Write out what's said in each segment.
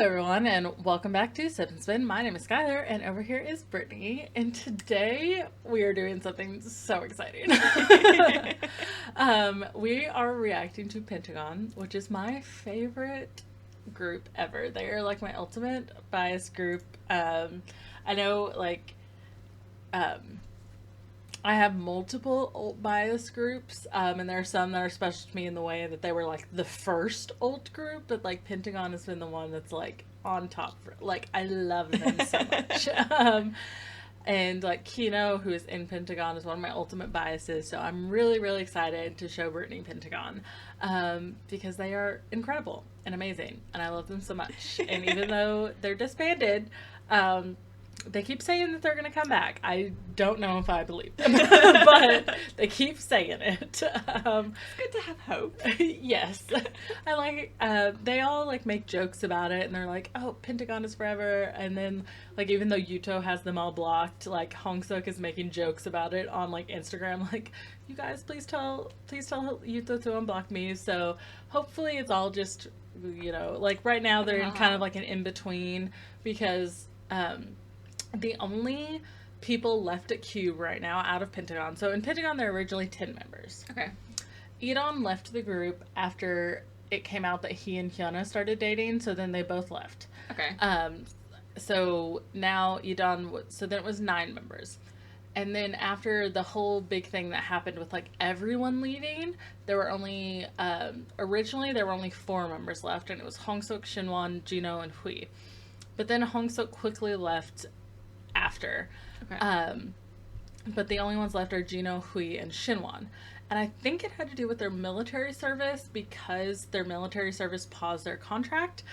everyone, and welcome back to Sip and Spin. My name is Skylar, and over here is Brittany, and today we are doing something so exciting. We are reacting to Pentagon, which is my favorite group ever. They are like my ultimate bias group. I know, I have multiple alt bias groups, and there are some that are special to me in the way that they were like the first alt group, but like Pentagon has been the one that's like on top. Like, I love them so much. And like Kino, who is in Pentagon, is one of my ultimate biases, so I'm really, really excited to show Brittany Pentagon, because they are incredible and amazing, and I love them so much. And even though they're disbanded, they keep saying that they're going to come back. I don't know if I believe them, but they keep saying it. It's good to have hope. Yes. I like, they all like make jokes about it, and they're like, oh, Pentagon is forever. And then like, even though Yuto has them all blocked, like Hongsuk is making jokes about it on like Instagram, like, you guys, please tell Yuto to unblock me. So hopefully it's all just, you know, like right now they're in kind of like an in-between, because, the only people left at Cube right now out of Pentagon. So in Pentagon, there are originally 10 members. Okay. Edon left the group after it came out that he and Hyuna started dating. So then they both left. Okay. So now Edon, so then it was 9 members. And then after the whole big thing that happened with like everyone leaving, there were only, originally there were only 4 members left. And it was Hongsuk, Shinwon, Jino, and Hui. But then Hongsuk quickly left after. Okay. But the only ones left are Jino, Hui, and Shinwon. And I think it had to do with their military service, because their military service paused their contract.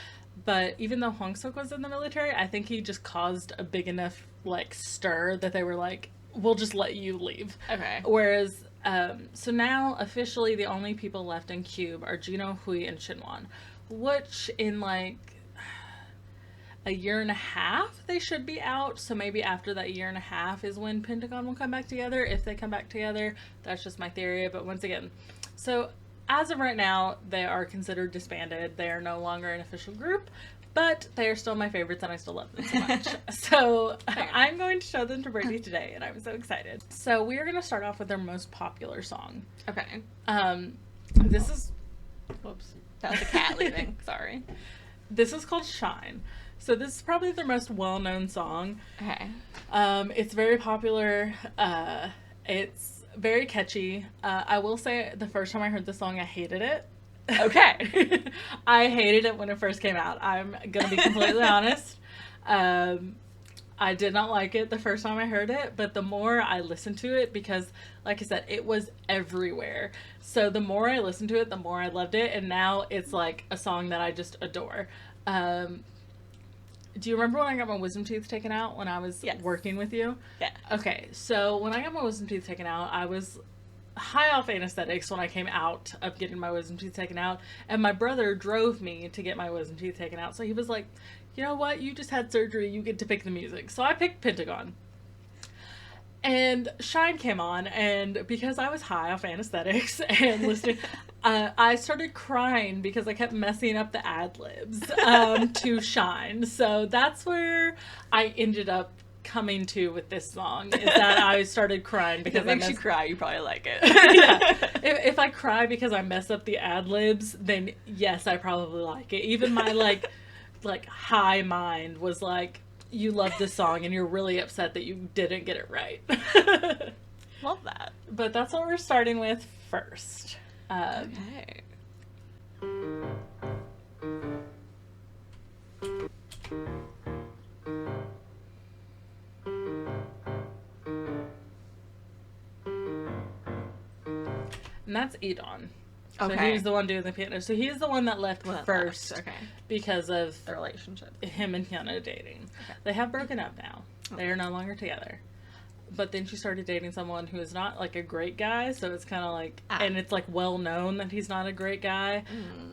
But even though Hongsuk was in the military, I think he just caused a big enough like stir that they were like, we'll just let you leave. Okay. Whereas so now officially the only people left in Cube are Jino, Hui, and Shinwon, which in like a year and a half they should be out. So maybe after that year and a half is when Pentagon will come back together, if they come back together. That's just my theory. But once again, so as of right now, they are considered disbanded. They are no longer an official group, but they are still my favorites, and I still love them so much. So I'm going to show them to Brittany today, and I'm so excited. So we are going to start off with their most popular song. Okay. This is, whoops, That was a cat leaving. Sorry. This is called Shine. So this is probably their most well-known song. Okay. It's very popular. It's very catchy. I will say the first time I heard the song, I hated it. Okay. I hated it when it first came out. I'm gonna be completely honest. I did not like it the first time I heard it, but the more I listened to it, because like I said, it was everywhere. So the more I listened to it, the more I loved it, and now it's like a song that I just adore. Do you remember when I got my wisdom teeth taken out when I was working with you? Yeah. Okay, so when I got my wisdom teeth taken out, I was high off anesthetics when I came out of getting my wisdom teeth taken out, and my brother drove me to get my wisdom teeth taken out. So he was like, you know what, you just had surgery, you get to pick the music. So I picked Pentagon. And Shine came on, and because I was high off anesthetics and listening, I started crying because I kept messing up the ad-libs to Shine. So that's where I ended up coming to with this song, is that I started crying because if it makes you cry, you probably like it. Yeah. If I cry because I mess up the ad-libs, then yes, I probably like it. Even my like high mind was like, you love this song and you're really upset that you didn't get it right. Love that. But that's what we're starting with first. Okay. And that's Edon. So Okay. he's the one doing the piano. So he's the one that left first. Okay. Because of The relationship. him and Hyuna dating. Okay. They have broken up now. They are no longer together. But then she started dating someone who is not like a great guy, so it's kind of like, and it's like well known that he's not a great guy.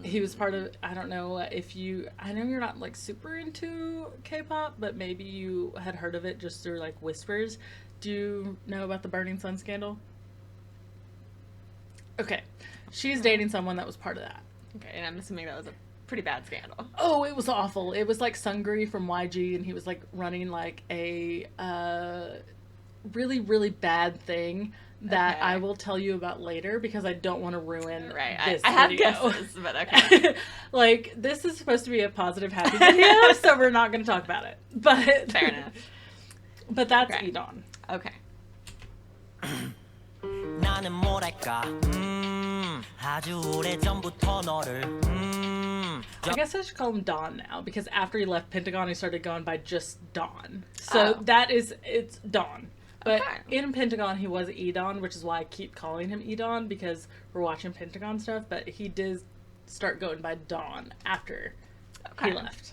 He was part of, I don't know if you, I know you're not like super into K-pop, but maybe you had heard of it just through like whispers. Do you know about the Burning Sun scandal? Okay. She's dating someone that was part of that. Okay, and I'm assuming that was a pretty bad scandal. Oh, it was awful. It was like Sungri from YG, and he was like running like a really, really bad thing that I will tell you about later because I don't want to ruin this I have video. guesses, but okay. Like, this is supposed to be a positive, happy video, so we're not going to talk about it. But fair enough. But that's Edon. Okay. 나는 뭐랄까 아주 오래전부터 너를 I guess I should call him Don now because after he left Pentagon, he started going by just Don. So it's Don. But in Pentagon, he was Edon, which is why I keep calling him Edon because we're watching Pentagon stuff. But he did start going by Don after he left.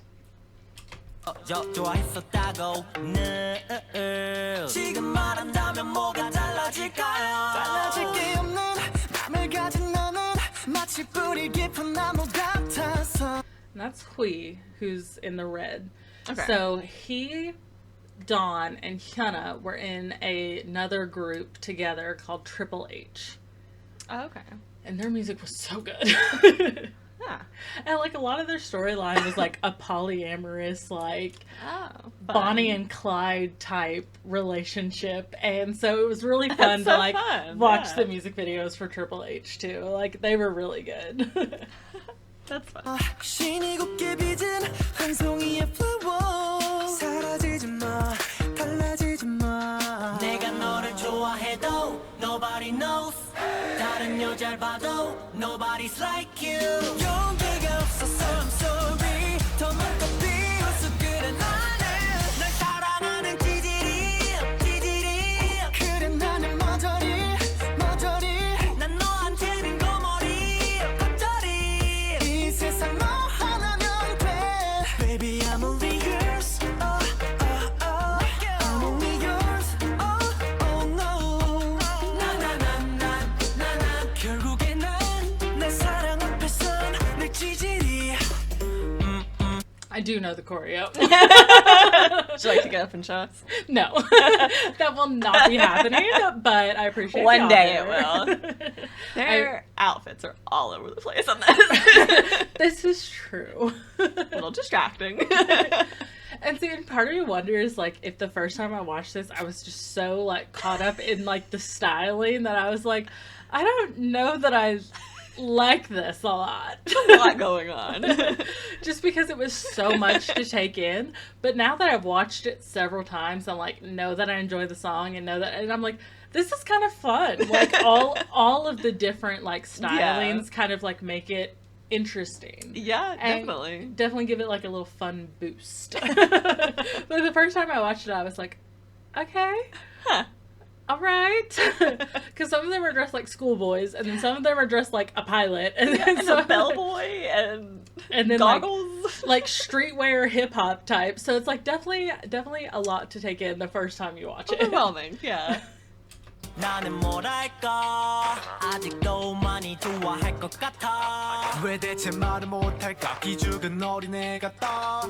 좋아했었다고 지금 말한다면 뭐가 달라질까요 달라질 게 없는 맘을 가진 너는 마치 뿌리 깊은 나무 같아서 And that's Hui, who's in the red. Okay. So he, Dawn, and Hyuna were in another group together called Triple H. Oh, okay. And their music was so good. Yeah. And like a lot of their storyline was like a polyamorous, like Bonnie Fun. and Clyde type relationship. And so it was really fun to like watch the music videos for Triple H too. Like they were really good. That's fun. 신이 곱게 빚은 한 송이의 flower 사라지지 마 달라지지 마 내가 너를 좋아해도 nobody knows 다른 여자를 봐도 nobody's like you 용기가 없어서 I'm sorry 더 뭔가 비웃어 그래 나는 널 사랑하는 찌질이 그래 나는 머저리 난 너한테는 거머리 겉절이 이 세상 너 하나면 돼 Baby I'm only yours I'm only yours oh no 나나나나나나 결국에 난 내 사랑 앞에선 늘 찌질이 I do know the choreo. Would you like to get up and show us? No, that will not be happening, but I appreciate One the day it offer. will. Their outfits are all over the place on this. This is true. A little distracting. And see, and part of me wonders, like, if the first time I watched this, I was just so, like, caught up in, like, the styling that I was like, I don't know that I like this a lot. A lot going on. Just because it was so much to take in. But now that I've watched it several times, I'm like, know that I enjoy the song and know that, and I'm like, this is kind of fun. Like, all of the different, like, stylings kind of, like, make it interesting. Yeah, And definitely. definitely give it like a little fun boost. But the first time I watched it, I was like, okay, all right. Because some of them are dressed like schoolboys, and then some of them are dressed like a pilot, and then And some a bellboy and then goggles. like streetwear hip hop type. So it's like definitely a lot to take in the first time you watch it. Overwhelming, yeah. 나는 뭐랄까 아직도 많이 좋아할 것 같아 왜 대체 말을 못할까 기죽은 어린애 같다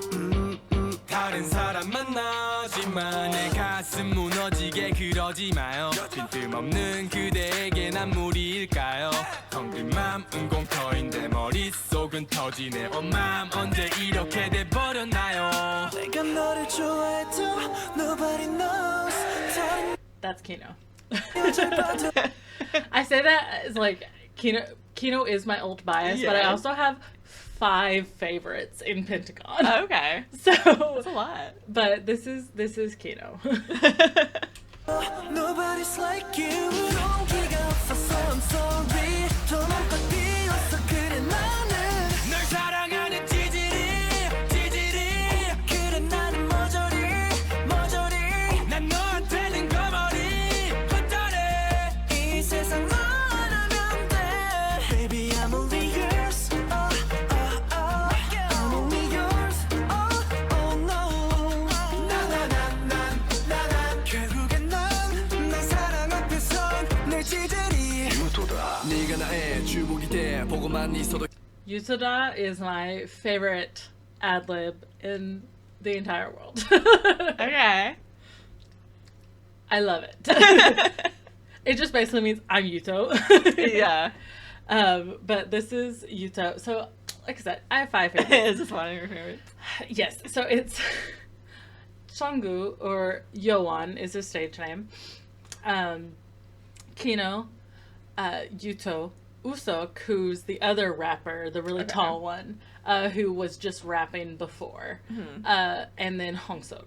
다른 사람 만나지만 내 가슴 무너지게 그러지 마요 빈틈없는 그대에게 난 무리일까요 텅 빈 맘은 공터인데 머릿속은 터지네 맘 언제 이렇게 돼버렸나요 내가 너를 좋아해도 nobody knows That's Kino. I say that as like Kino is my old bias, but I also have 5 favorites in Pentagon. Okay. So That's a lot. But this is Kino. Nobody's like you. 용기가 없어서 I'm sorry. 더 뭔가 비었어 그래 나는 널 사랑하는 찌질이 그래 나는 머저리 난 너한테는 거머리 헛다리 이 세상 너 하나면 돼 Baby I'm only yours I'm only yours oh no 나나나나나나 결국엔 난 사랑 앞에선 늘 찌질이 네가 나의 주복이 돼 보고만 있어도 Yusoda is my favorite ad-lib in the entire world. Okay. I love it. It just basically means I'm Yuto. Yeah. But this is Yuto. So like I said, I have 5 favorites. Is this one of your favorites? Yes, so it's Changu, or Yoan is his stage name. Kino, Yuto, Usok, who's the other rapper, the really tall one, who was just rapping before, and then Hongsok.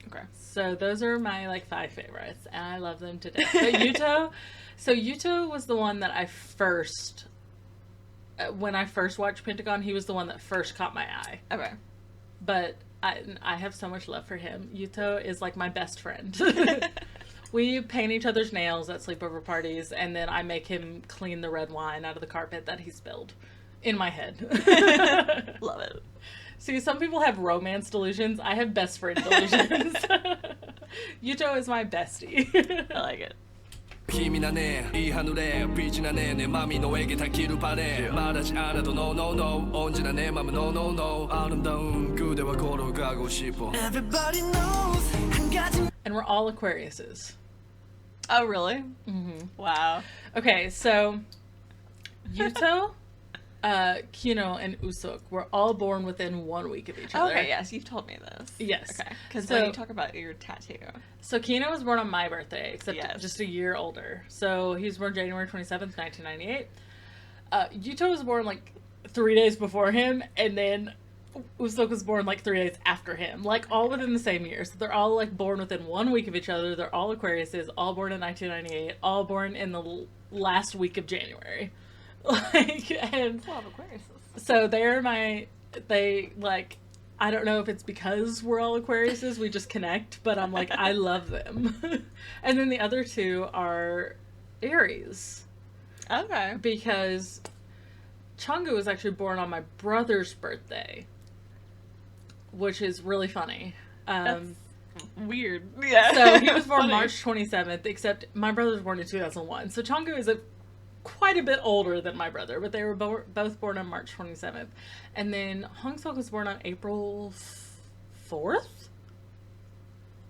Okay. So those are my like 5 favorites, and I love them to death. But Yuto was the one that I first, when I first watched Pentagon, he was the one that first caught my eye. Okay. But I have so much love for him. Yuto is like my best friend. We paint each other's nails at sleepover parties, and then I make him clean the red wine out of the carpet that he spilled in my head. Love it. See, some people have romance delusions. I have best friend delusions. Yuto is my bestie. I like it. 힘이나 내 이 하늘에 빛이 나네 내 맘이 너에게 닿기를 바래 말하지 않아도 no no no 언제나 내 맘은 no no no 아름다운 그대와 걸어가고 싶어 Everybody knows 한 가지 And we're all Aquariuses. Oh, really? Mm-hmm. Wow. Okay, so Yuto, Kino, and Usok were all born within 1 week of each other. Okay, yes, you've told me this. Yes. Okay, because So- when you talk about your tattoo. So Kino was born on my birthday, except Yes. just a year older. So he was born January 27th, 1998. Yuto was born like 3 days before him, and then Usok was born like 3 days after him. Like all within the same year. So they're all like born within 1 week of each other. They're all Aquariuses, all born in 1998, all born in the last week of January. Like, and Well, Aquariuses. so I don't know if it's because we're all Aquariuses, we just connect, but I'm like, I love them. And then the other 2 are Aries, Okay. because Changu was actually born on my brother's birthday, which is really funny. That's weird. Yeah. So he was born Funny. March 27th, except my brother was born in 2001. So Changu is quite a bit older than my brother, but they were both born on March 27th. And then Hongsok was born on April 4th,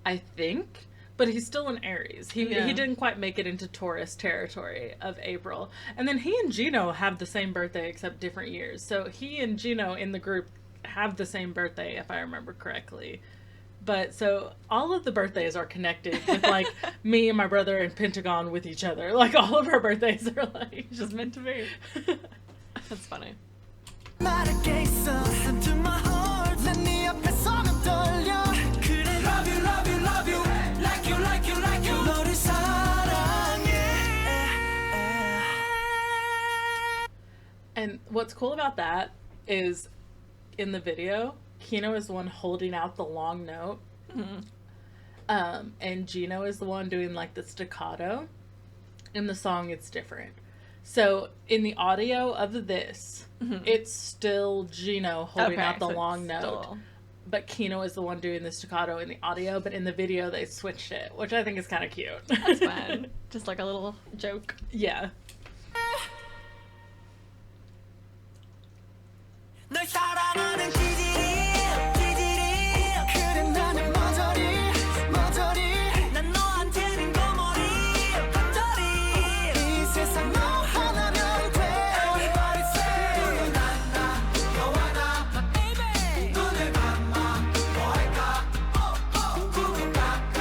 I think. But he's still in Aries. He didn't quite make it into Taurus territory of April. And then he and Gino have the same birthday except different years. So he and Gino in the group have the same birthday, if I remember correctly. But so all of the birthdays are connected with like me and my brother and Pentagon with each other. Like all of our birthdays are like Just meant to be. That's funny. 말할게 있어 Listen to my heart 난 네 앞에 서면 떨려 그래 Love you love you love you Like you like you like you 너를 사랑해 And what's cool about that is in the video, Kino is the one holding out the long note. And Gino is the one doing like the staccato. In the song, it's different. So in the audio of this, it's still Gino holding out the so it's long note. still- But Kino is the one doing the staccato in the audio, but in the video they switched it, which I think is kind of cute. That's fun. Just like a little joke. Yeah. 널 사랑하는 기질이 그래 나는 머저리 난 너한테는 거머리 겉절이 이 세상 너 하나면 돼 Everybody say 나 너와 나 My baby 눈을 감아 뭐 할까 구분 깎아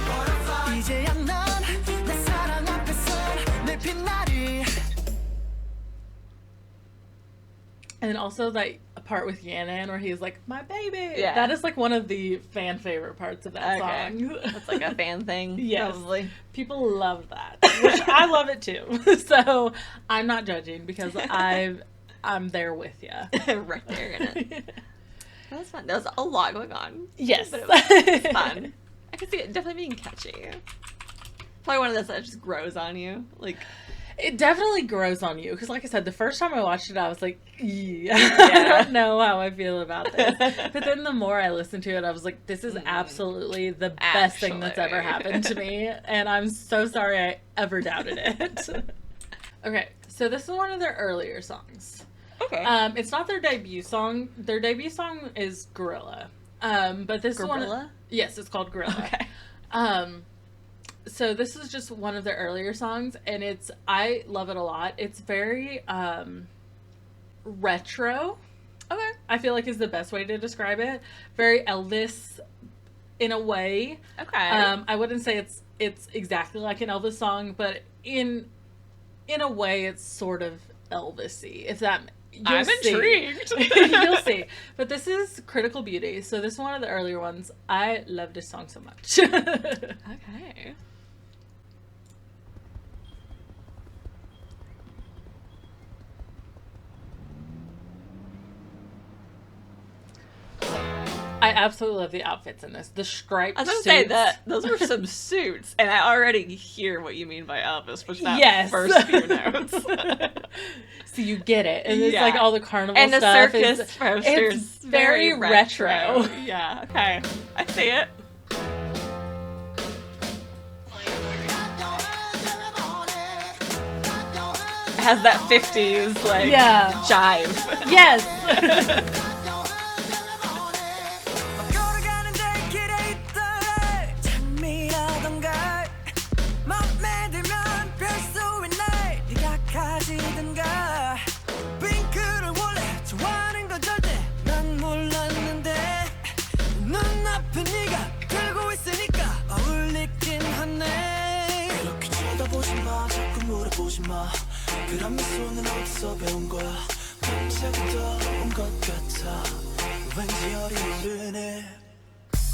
버렸어 이제야 난 내 사랑 앞에서 내 빛나리 And also like a part with Yanan where he's like, my baby. Yeah. That is like one of the fan favorite parts of that song. That's like a fan thing. Yes. Probably. People love that. Which I love it too. So I'm not judging because I'm there with you. Right there in it. That was fun. There was a lot going on. Yes. But it was fun. I could see it definitely being catchy. Probably one of those that just grows on you. Like, It definitely grows on you because, like I said, the first time I watched it, I was like, yeah. Yeah. I don't know how I feel about this. But then the more I listened to it, I was like, this is absolutely the best thing that's ever Actually. happened to me. And I'm so sorry I ever doubted it. Okay, so this is one of their earlier songs. okay. It's not their debut song. Their debut song is Gorilla. But this is one. Gorilla? Yes, it's called Gorilla. Okay. So this is just one of their earlier songs, and I love it a lot. It's very retro, Okay. I feel like is the best way to describe it. Very Elvis in a way. Okay. I wouldn't say it's exactly like an Elvis song, but in a way it's sort of Elvis-y. If that I'm intrigued. You'll see. But this is Critical Beauty. So this is one of the earlier ones. I love this song so much. Okay. I absolutely love the outfits in this. The striped I was gonna suits. say that those were some suits, and I already hear what you mean by Elvis, which that Yes. first few notes. So you get it. And it's Yeah. like all the carnival And the stuff. circus It's posters, very retro. Yeah, okay. I see it. It has that 50s, like, Yeah. jive. Yes. 걸어가는데 길에 있더래 장미라던가 맘에 들면 별수 있네 네가 가지든가 핑크를 원래 좋아하는 건 절대 난 몰랐는데 눈앞에 네가 들고 있으니까 어울리긴 하네 그렇게 쳐다보지 마 자꾸 물어보지 마 그런 미소는 어디서 배운 거야 갑자기 떠온 것 같아 왠지 어리르네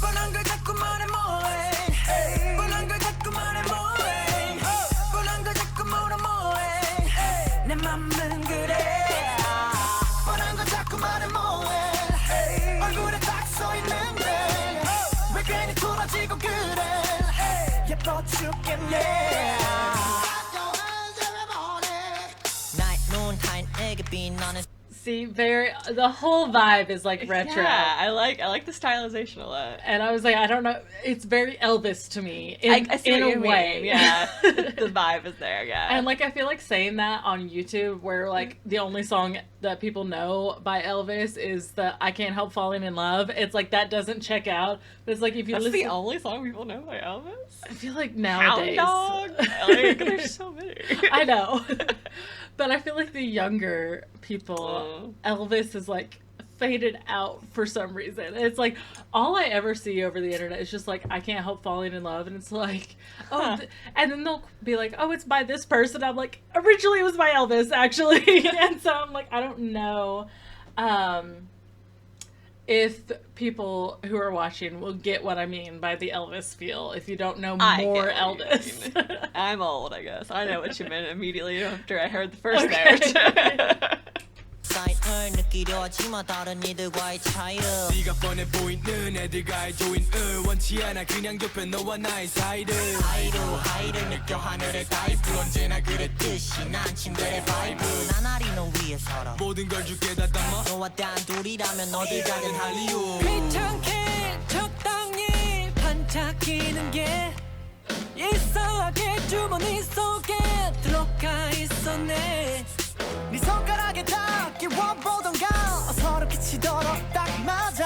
뻔한 걸 자꾸 말해 뭐해 뻔한 걸 자꾸 말해 뭐해 뻔한 걸 자꾸 물어 뭐해 내 맘은 그래 뻔한 걸 자꾸 말해 뭐해 얼굴에 딱 써있는데 왜 괜히 돌아지고 그래 예뻐 죽겠네 See, the whole vibe is like retro. Yeah, I like the stylization a lot. And I was like, I don't know. It's very Elvis to me in, I see in what a you way. mean. Yeah, the vibe is there. Yeah, And like I feel like saying that on YouTube, where like the only song that people know by Elvis is the "I Can't Help Falling in Love." It's like that doesn't check out. But it's like if you that's listen, the only song people know by Elvis. I feel like Hound nowadays, Dog. Like, there's so many. I know, but I feel like the younger people, Elvis is like faded out for some reason. It's like all I ever see over the internet is just like "I Can't Help Falling in Love," and it's like, oh, and then they'll be like, "Oh, it's by this person." I'm like, originally it was by Elvis, actually, and so I'm like, I don't know if people who are watching will get what I mean by the Elvis feel. If you don't know I more get what you Elvis, mean. I'm old, I guess. I know what you meant immediately after I heard the first Okay. note. 사이를 느끼려 하지만 다른 이들과의 차이를 네가 뻔해 보이는 애들과의 조인을 원치 않아 그냥 좁혀 너와 나의 사이를 하이를 느껴 하늘의 다이브 언제나 그랬듯이 난 침대의 바이브 나날이 너 위에 살아 모든 걸 줄게 다 담아 너와 단둘이라면 어딜 가든 할리우드 귀찮게 적당히 반짝이는 게 이상하게 주머니 속에 들어가 있었네 네 손가락에 다 끼워보던가 어서럽게 치도록 딱 맞아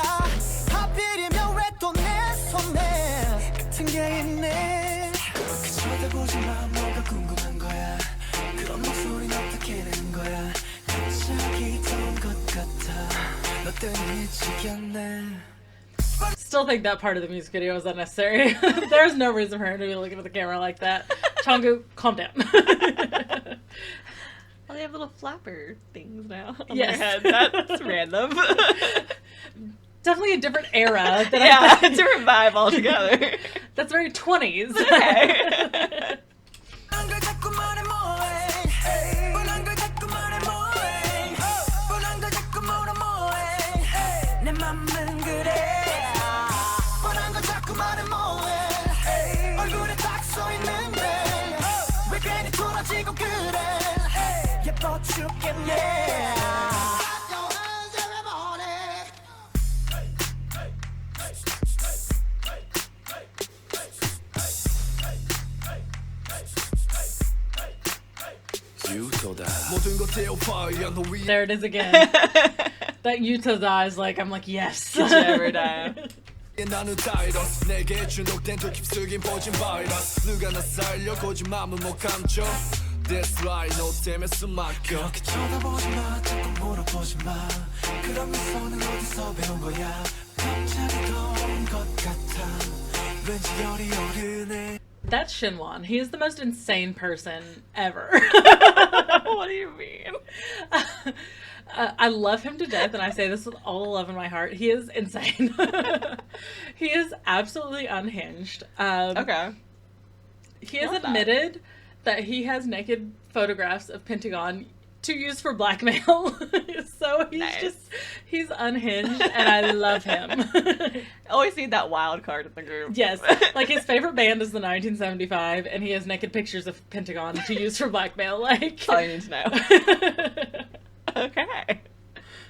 하필이면 왜 또 내 손에 같은 게 있네 그렇게 쳐다보지 마 뭐가 궁금한 거야 그런 목소리는 어떻게 낸 거야 갑자기 더운 것 같아 너 때문에 미치겠네 still think that part of the music video is unnecessary. There's no reason for her to be looking at the camera like that. Changu, calm down. Well, they have little flapper things now on Yes. their head. That's random. Definitely a different era. That Yeah, different vibe altogether. That's very 20s. Okay. 뻔한 걸 자꾸 말해 뭐해 뻔한 걸 자꾸 말해 뭐해 뻔한 걸 자꾸 물어 뭐해 내 맘은 그래 뻔한 걸 자꾸 말해 뭐해 얼굴에 딱 써있는데 왜 괜히 돌아지고 그래 예뻐 죽겠네 모든 것 태워버려 너 위에 There it is again. That Utah is like, I'm like, yes. Did you ever die? 나는 다이러스 내게 중독된 저 깊숙이 퍼진 바이러스 누가 나 살려 거짓 맘은 못 감춰 That's right 너 때문에 숨 막혀 그렇게 쳐다보지 마 자꾸 물어보지 마 그런 미소는 어디서 배운 거야 갑자기 더운 것 같아 왠지 열이 오르네. That's Shinwon. He is the most insane person ever. What do you mean? I love him to death, and I say this with all the love in my heart. He is insane. He is absolutely unhinged. Okay. He has Love that. admitted that he has naked photographs of Pentagon to use for blackmail. So Nice. he's unhinged, and I love him. Always need that wild card in the group. Yes, like his favorite band is the 1975, and he has naked pictures of Pentagon to use for blackmail. Like, That's all you need to know. Okay.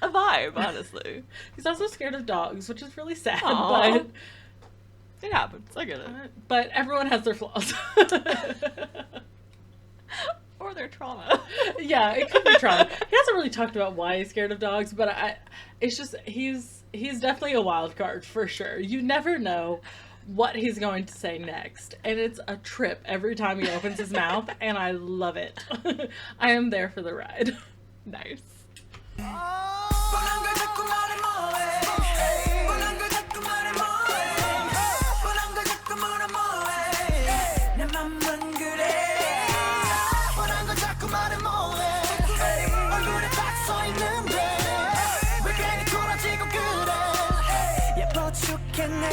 A vibe, honestly. He's also scared of dogs, which is really sad. Aw. It happens. I get it. But everyone has their flaws. Or their trauma. Yeah, it could be trauma. He hasn't really talked about why he's scared of dogs, but it's just he's definitely a wild card for sure. You never know what he's going to say next, and it's a trip every time he opens his mouth, and I love it. I am there for the ride. Nice. 뻔한 걸 자꾸 말해 뭐해 뻔한 걸 자꾸 말해 뭐해 뻔한 걸 자꾸 물어 뭐해 내 맘만 그래 뻔한 걸 자꾸 말해 뭐해 얼굴에 딱 서있는데 왜 괜히 돌아지고 그래 예뻐 죽겠네.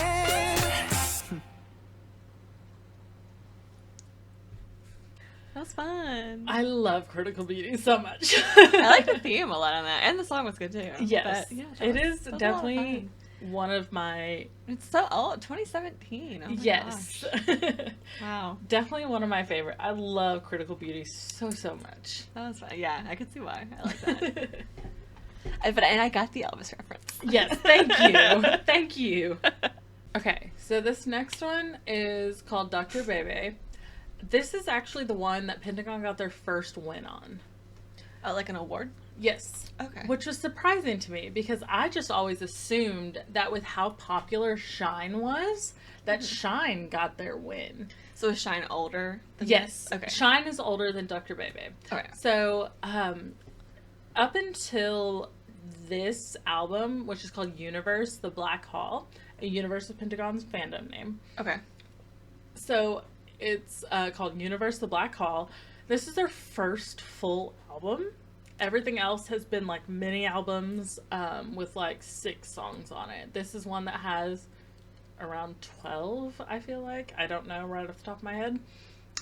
That was fun. I love Critical Beauty so much. I like the theme a lot on that, and the song was good too. Yes, But, yeah, it was- is that was a lot of definitely fun. one of my It's so old, 2017. Oh my yes. gosh. Wow, Definitely one of my favorite. I love Critical Beauty so much. that was fun. Yeah, I could see why. I like that. And I got the Elvis reference. Yes, thank you. Thank you. Okay, so this next one is called Dr. BeBe. This is actually the one that Pentagon got their first win on. Oh, like an award? Yes. Okay. Which was surprising to me because I just always assumed that with how popular Shine was, that Shine got their win. So is Shine older than Yes. this? Okay. Shine is older than Dr. BeBe. Okay. So, up until this album, which is called Universe, the Black Hall, a Universe of Pentagon's fandom name. Okay. So, it's called Universe, the Black Hall. This is their first full album. Everything else has been like mini albums with like 6 songs on it. This is one that has around 12, I feel like. I don't know right off the top of my head.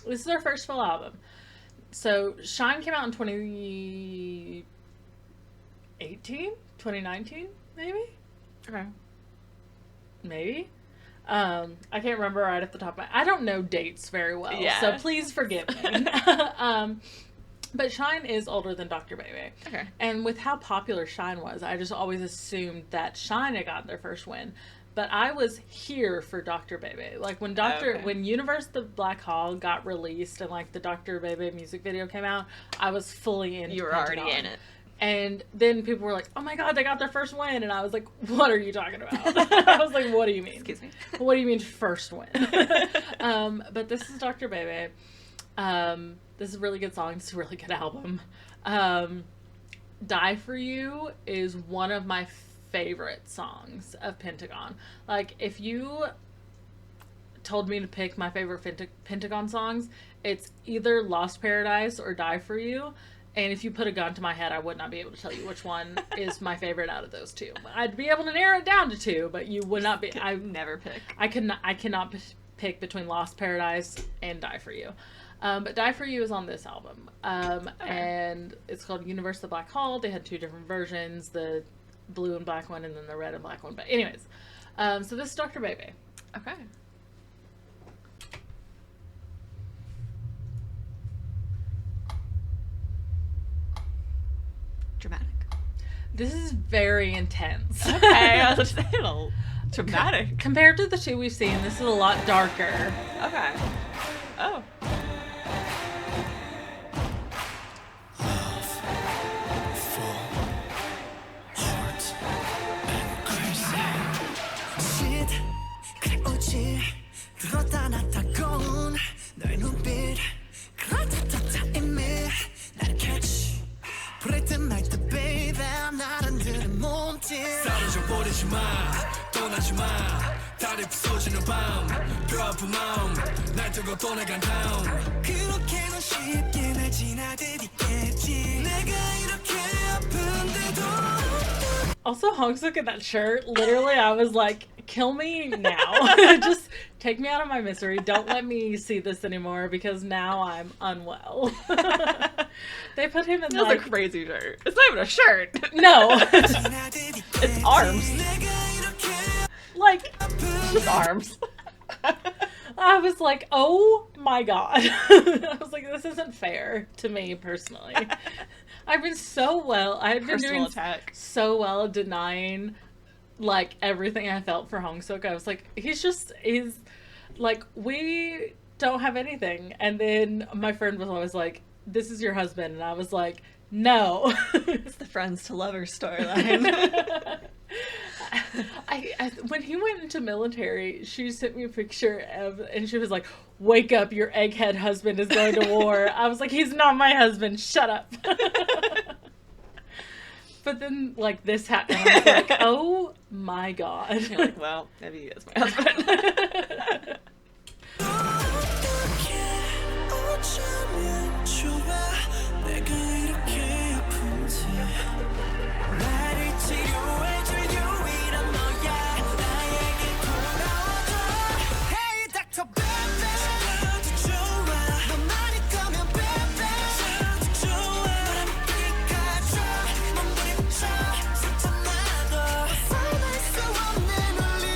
This is their first full album. So Shine came out in 2019, maybe? Okay. Maybe. I can't remember right off the top of my... I don't know dates very well, Yeah. so please forgive me. But Shine is older than Dr. BeBe. Okay. And with how popular Shine was, I just always assumed that Shine had gotten their first win. But I was here for Dr. BeBe. Like when Okay. when Universe the Black Hall got released and like the Dr. BeBe music video came out, I was fully in. You were already in it. And then people were like, "Oh my god, they got their first win!" And I was like, "What are you talking about?" I was like, "What do you mean? Excuse me. What do you mean first win?" But this is Dr. BeBe. This is a really good song. It's a really good album. Die For You is one of my favorite songs of Pentagon. Like, if you told me to pick my favorite Pentagon songs, it's either Lost Paradise or Die For You. And if you put a gun to my head, I would not be able to tell you which one is my favorite out of those two. I'd be able to narrow it down to 2, but you would not be. I Never pick. I cannot pick between Lost Paradise and Die For You. But Die For You is on this album. And it's called Universe the Black Hall. They had 2 different versions, the blue and black one and then the red and black one. But anyways, so this is Dr. BeBe. Okay. Dramatic. This is very intense. Okay, I was just saying, dramatic. Compared to the 2 we've seen, this is a lot darker. Okay. Oh. Shit, 그래 오지 들었다 놨다 건 너의 눈빛 그렇다 이미 달이 부서지는 밤 뼈 아픈 마음 날 두고 떠나간 다음 그렇게는 쉽게 날 지나들이겠지 내가 이렇게 아픈데도 Also, Hongsuk in that shirt, literally, I was like, kill me now. Just take me out of my misery. Don't let me see this anymore because now I'm unwell. They put him in That's like... a crazy shirt. It's not even a shirt. No. It's arms. Like, Just arms. I was like, oh my god. I was like, this isn't fair to me personally. I've been so well. I've been Personal doing attack. so well denying like everything I felt for Hongsuk. I was like, he's like, we don't have anything. And then my friend was always like, this is your husband. And I was like, no. It's the friends to lovers storyline. I when he went into military, she sent me a picture of, and she was like, wake up, your egghead husband is going to war. I was like, he's not my husband, shut up. But then like this happened, I was like, oh my god. You're like, well, maybe he is my husband. 어쩌면 좋아 내가 이렇게 아픈지 나를 치료해줄 유일한 너야 나에게 돌아와줘 Hey Dr. Baby 저도 좋아 너만 있다면 baby 저도 좋아 너랑 함께가줘 몸부림쳐 상처나도 살아날 수 없는 원리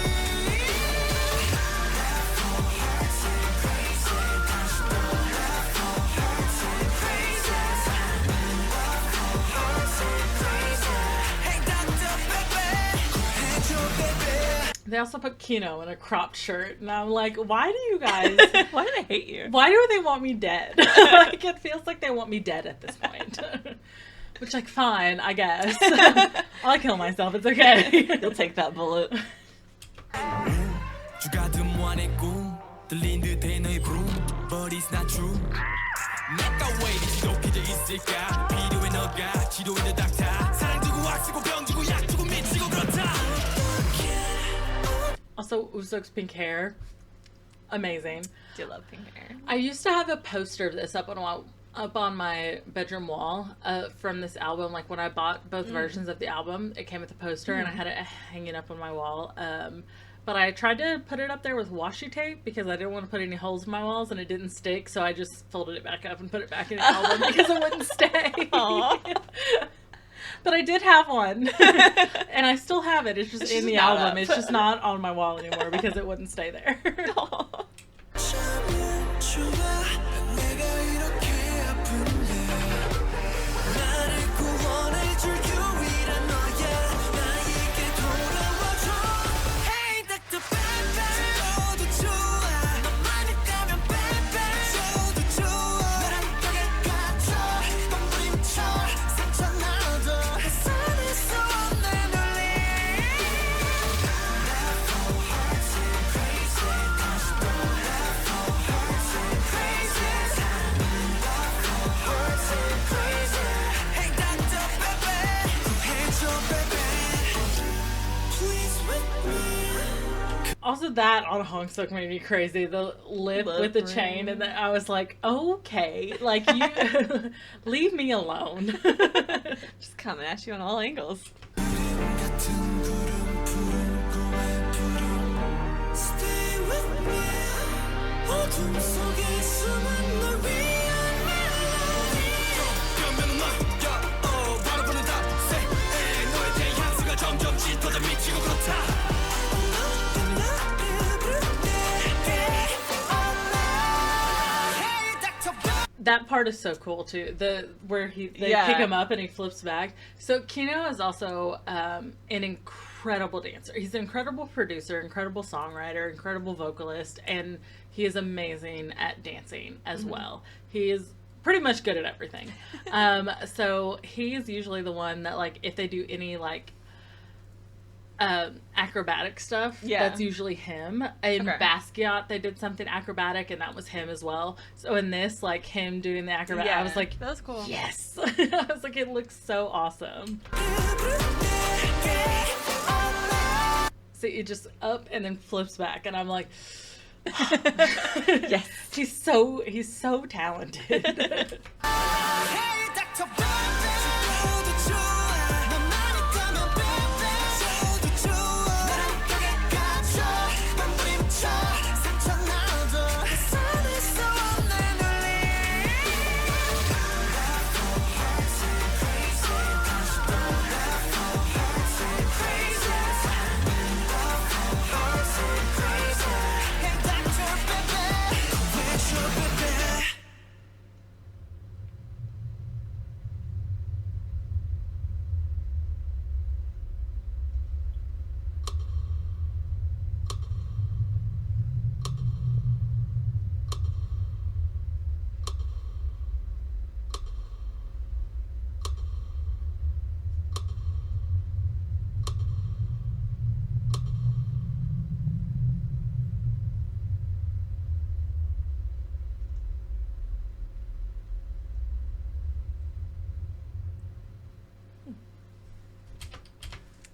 They also put Kino in a cropped shirt, and I'm like, why do you guys... Why do they hate you? Why do they want me dead? Like, it feels like they want me dead at this point. Which, like, fine, I guess. I'll kill myself, it's okay. You'll take that bullet. 주가든 무한의 꿈 들린 듯해 너의 부름 But it's not true 내가 왜 이리 지독해져 있을까 필요해 너가 지도인의 닥터 사랑 주고 악 쓰고 병 주고 약 주고 미치고 그렇다 Also, Usuk's pink hair, amazing. Do love pink hair. I used to have a poster of this up on my bedroom wall from this album. Like when I bought both versions of the album, it came with a poster, and I had it hanging up on my wall. But I tried to put it up there with washi tape because I didn't want to put any holes in my walls, and it didn't stick. So I just folded it back up and put it back in the album because it wouldn't stay. Aww. But I did have one, and I still have it. It's just It's in just the not album. up. It's just not on my wall anymore because it wouldn't stay there. Aw. 어쩌면 좋아 내가 이렇게 아픈데 나를 구원해줄 유일한 너야 나에게 돌아와줘 Hey Dr. Baby 저도 좋아 너만 있다면 baby 저도 좋아 너랑 함께가줘 몸부림쳐 상처나도 살아날 수 없는 원리 Hey Dr. Baby 구해줘 baby Please with me Also, that on Hongsuk made me crazy. The lip with the chain, and then I was like, okay, like you leave me alone. Just coming at you on all angles. 같은 구름 푸른 꿈의 푸름 Stay with me 어둠 속에 숨은 널 위한 멜로디 변변은 너야 바라보는 답세 너에 대한 향수가 점점 짙어져 미치고 그렇다 That part is so cool too. Where they Yeah. pick him up and he flips back. So Kino is also an incredible dancer. He's an incredible producer, incredible songwriter, incredible vocalist, and he is amazing at dancing as well. He is pretty much good at everything. So he's usually the one that, like, if they do any like acrobatic stuff, Yeah. that's usually him. In Okay. Basquiat they did something acrobatic and that was him as well. So in this, like, him doing the acrobatic, I was like, that was cool. yes. I was like, it looks so awesome. See, it just up and then flips back, and I'm like, Yes. he's so talented. Hey, Dr. Baby, 저도 좋아. 너만 있다면 baby, 저도 좋아. 나랑 벽에 갇혀, 몸부림쳐, 상처 나도 살릴 수 없는 논리. Left for hearts and crazy, 다시 또 left for hearts and crazy. Left for hearts and crazy. Hey, Dr. Baby, with your baby.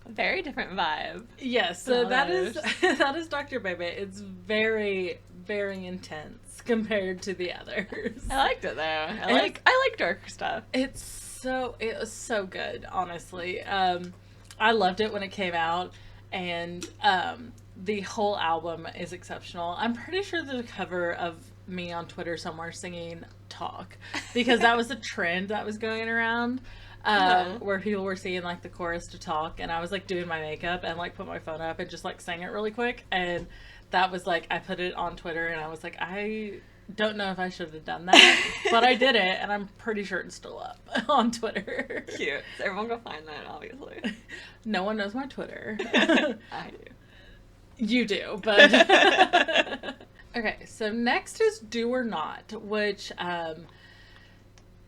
Very different vibe. Yes, so that Gosh. is that is Dr. BeBe. It's very, very intense compared to the others. I liked it though. I And- like darker stuff. It was so good, honestly. I loved it when it came out, and the whole album is exceptional. I'm pretty sure there's a cover of me on Twitter somewhere singing "Talk" because that was a trend that was going around. Where people were singing like the chorus to "Talk," and I was like doing my makeup and like put my phone up and just like sang it really quick, and that was like I put it on Twitter and I was like, I don't know if I should have done that, but I did it, and I'm pretty sure it's still up on Twitter. Cute. So everyone go find that, obviously. No one knows my Twitter. I do. You do, but okay. So next is "Do or Not," which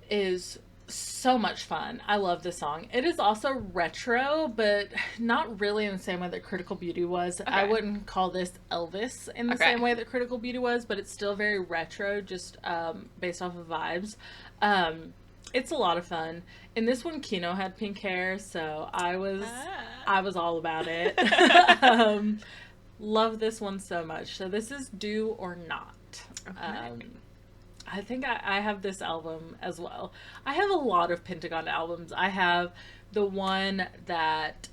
is so much fun. I love this song. It is also retro, but not really in the same way that Critical Beauty was. I Okay. wouldn't call this Elvis in the Okay. same way that Critical Beauty was, but it's still very retro, just based off of vibes. It's a lot of fun. In this one, Kino had pink hair, so I was all about it. Love this one so much. So this is "Do or Not." Okay. I think I have this album as well. I have a lot of Pentagon albums. I have the one that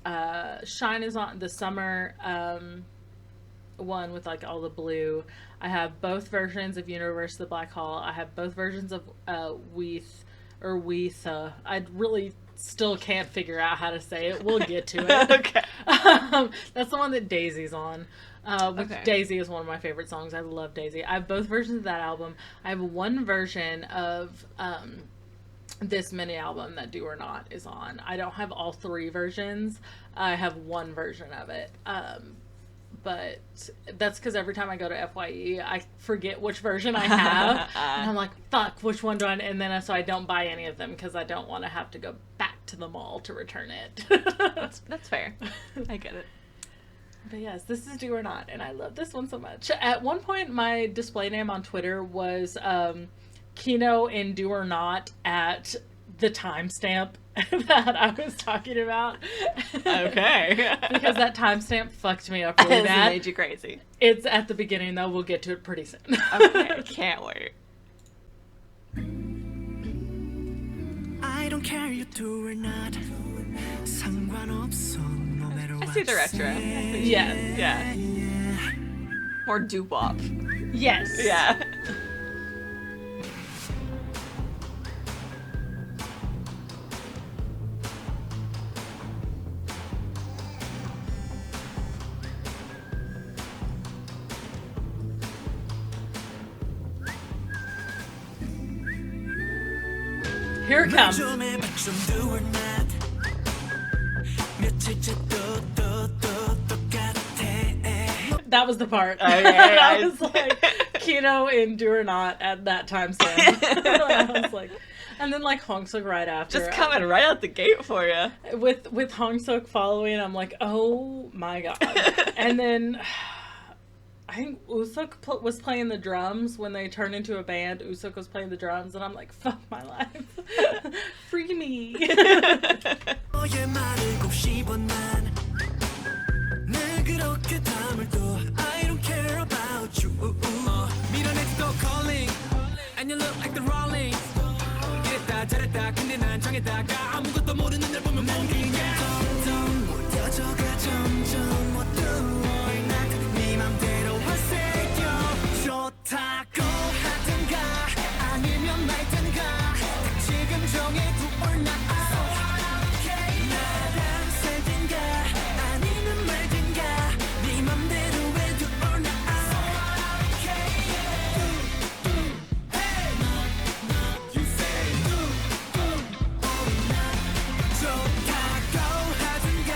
Shine is on, the summer one with like all the blue. I have both versions of Universe the Black Hole. I have both versions of Weath. I really still can't figure out how to say it. We'll get to it. Okay. That's the one that Daisy's on. Which Okay. Daisy is one of my favorite songs. I love Daisy. I have both versions of that album. I have one version of this mini album that "Do or Not" is on. I don't have all three versions. I have one version of it. But that's because every time I go to FYE, I forget which version I have. And I'm like, fuck, which one do I... And then so I don't buy any of them because I don't want to have to go back to the mall to return it. That's fair. I get it. But yes, this is "Do or Not," and I love this one so much. At one point, my display name on Twitter was Kino in "Do or Not" at the timestamp that I was talking about. Okay. Because that timestamp fucked me up really It bad. made you crazy. It's at the beginning, though. We'll get to it pretty soon. Okay. Can't wait. I don't care you do or not. 상관없어, no matter I what see the you retro. say. Yes. Yeah. More doo-wop. Yes. Yeah. Here it comes. 좀 해봐, 좀 do or not. 며칠째 또 똑같아. That was the part. Oh, yeah, I was like, Kino in "Do or Not" at that timestamp. I was like, and then like Hong Suk right after. Just coming right out the gate for you. With Hong Suk following, I'm like, oh my god. And then I think Usuk was playing the drums when they turned into a band. Usuk was playing the drums, and I'm like, fuck my life. Free me. 너의 말을 곱씹어 난. 내가 그렇게 담을 또 I don't care about you 밀어내지도 calling And you look like the Rolling 이랬다 저랬다 근데 난 정했다가 아무것도 모르는 날 보면 난 그냥 점점 무뎌져가 점점 어두워 난네 맘대로 하세요 좋다고 하든가 아니면 말든가 지금 정해도 or not 나랑 살든가 아니면 말든가 네 맘대로 해도 or not You say 좋다고 하든가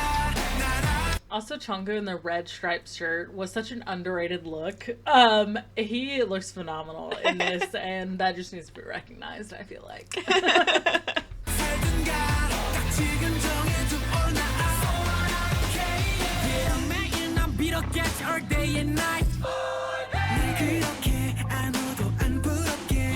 나랑 Also, Chunggu in the red striped shirt was such an underrated look. He looks phenomenal in this, and that just needs to be recognized, I feel like. 살든가 딱 지금 정해도 or not Yeah 매일 난 빌었겠지 all day and night 늘 그렇게 아무도 안 부럽게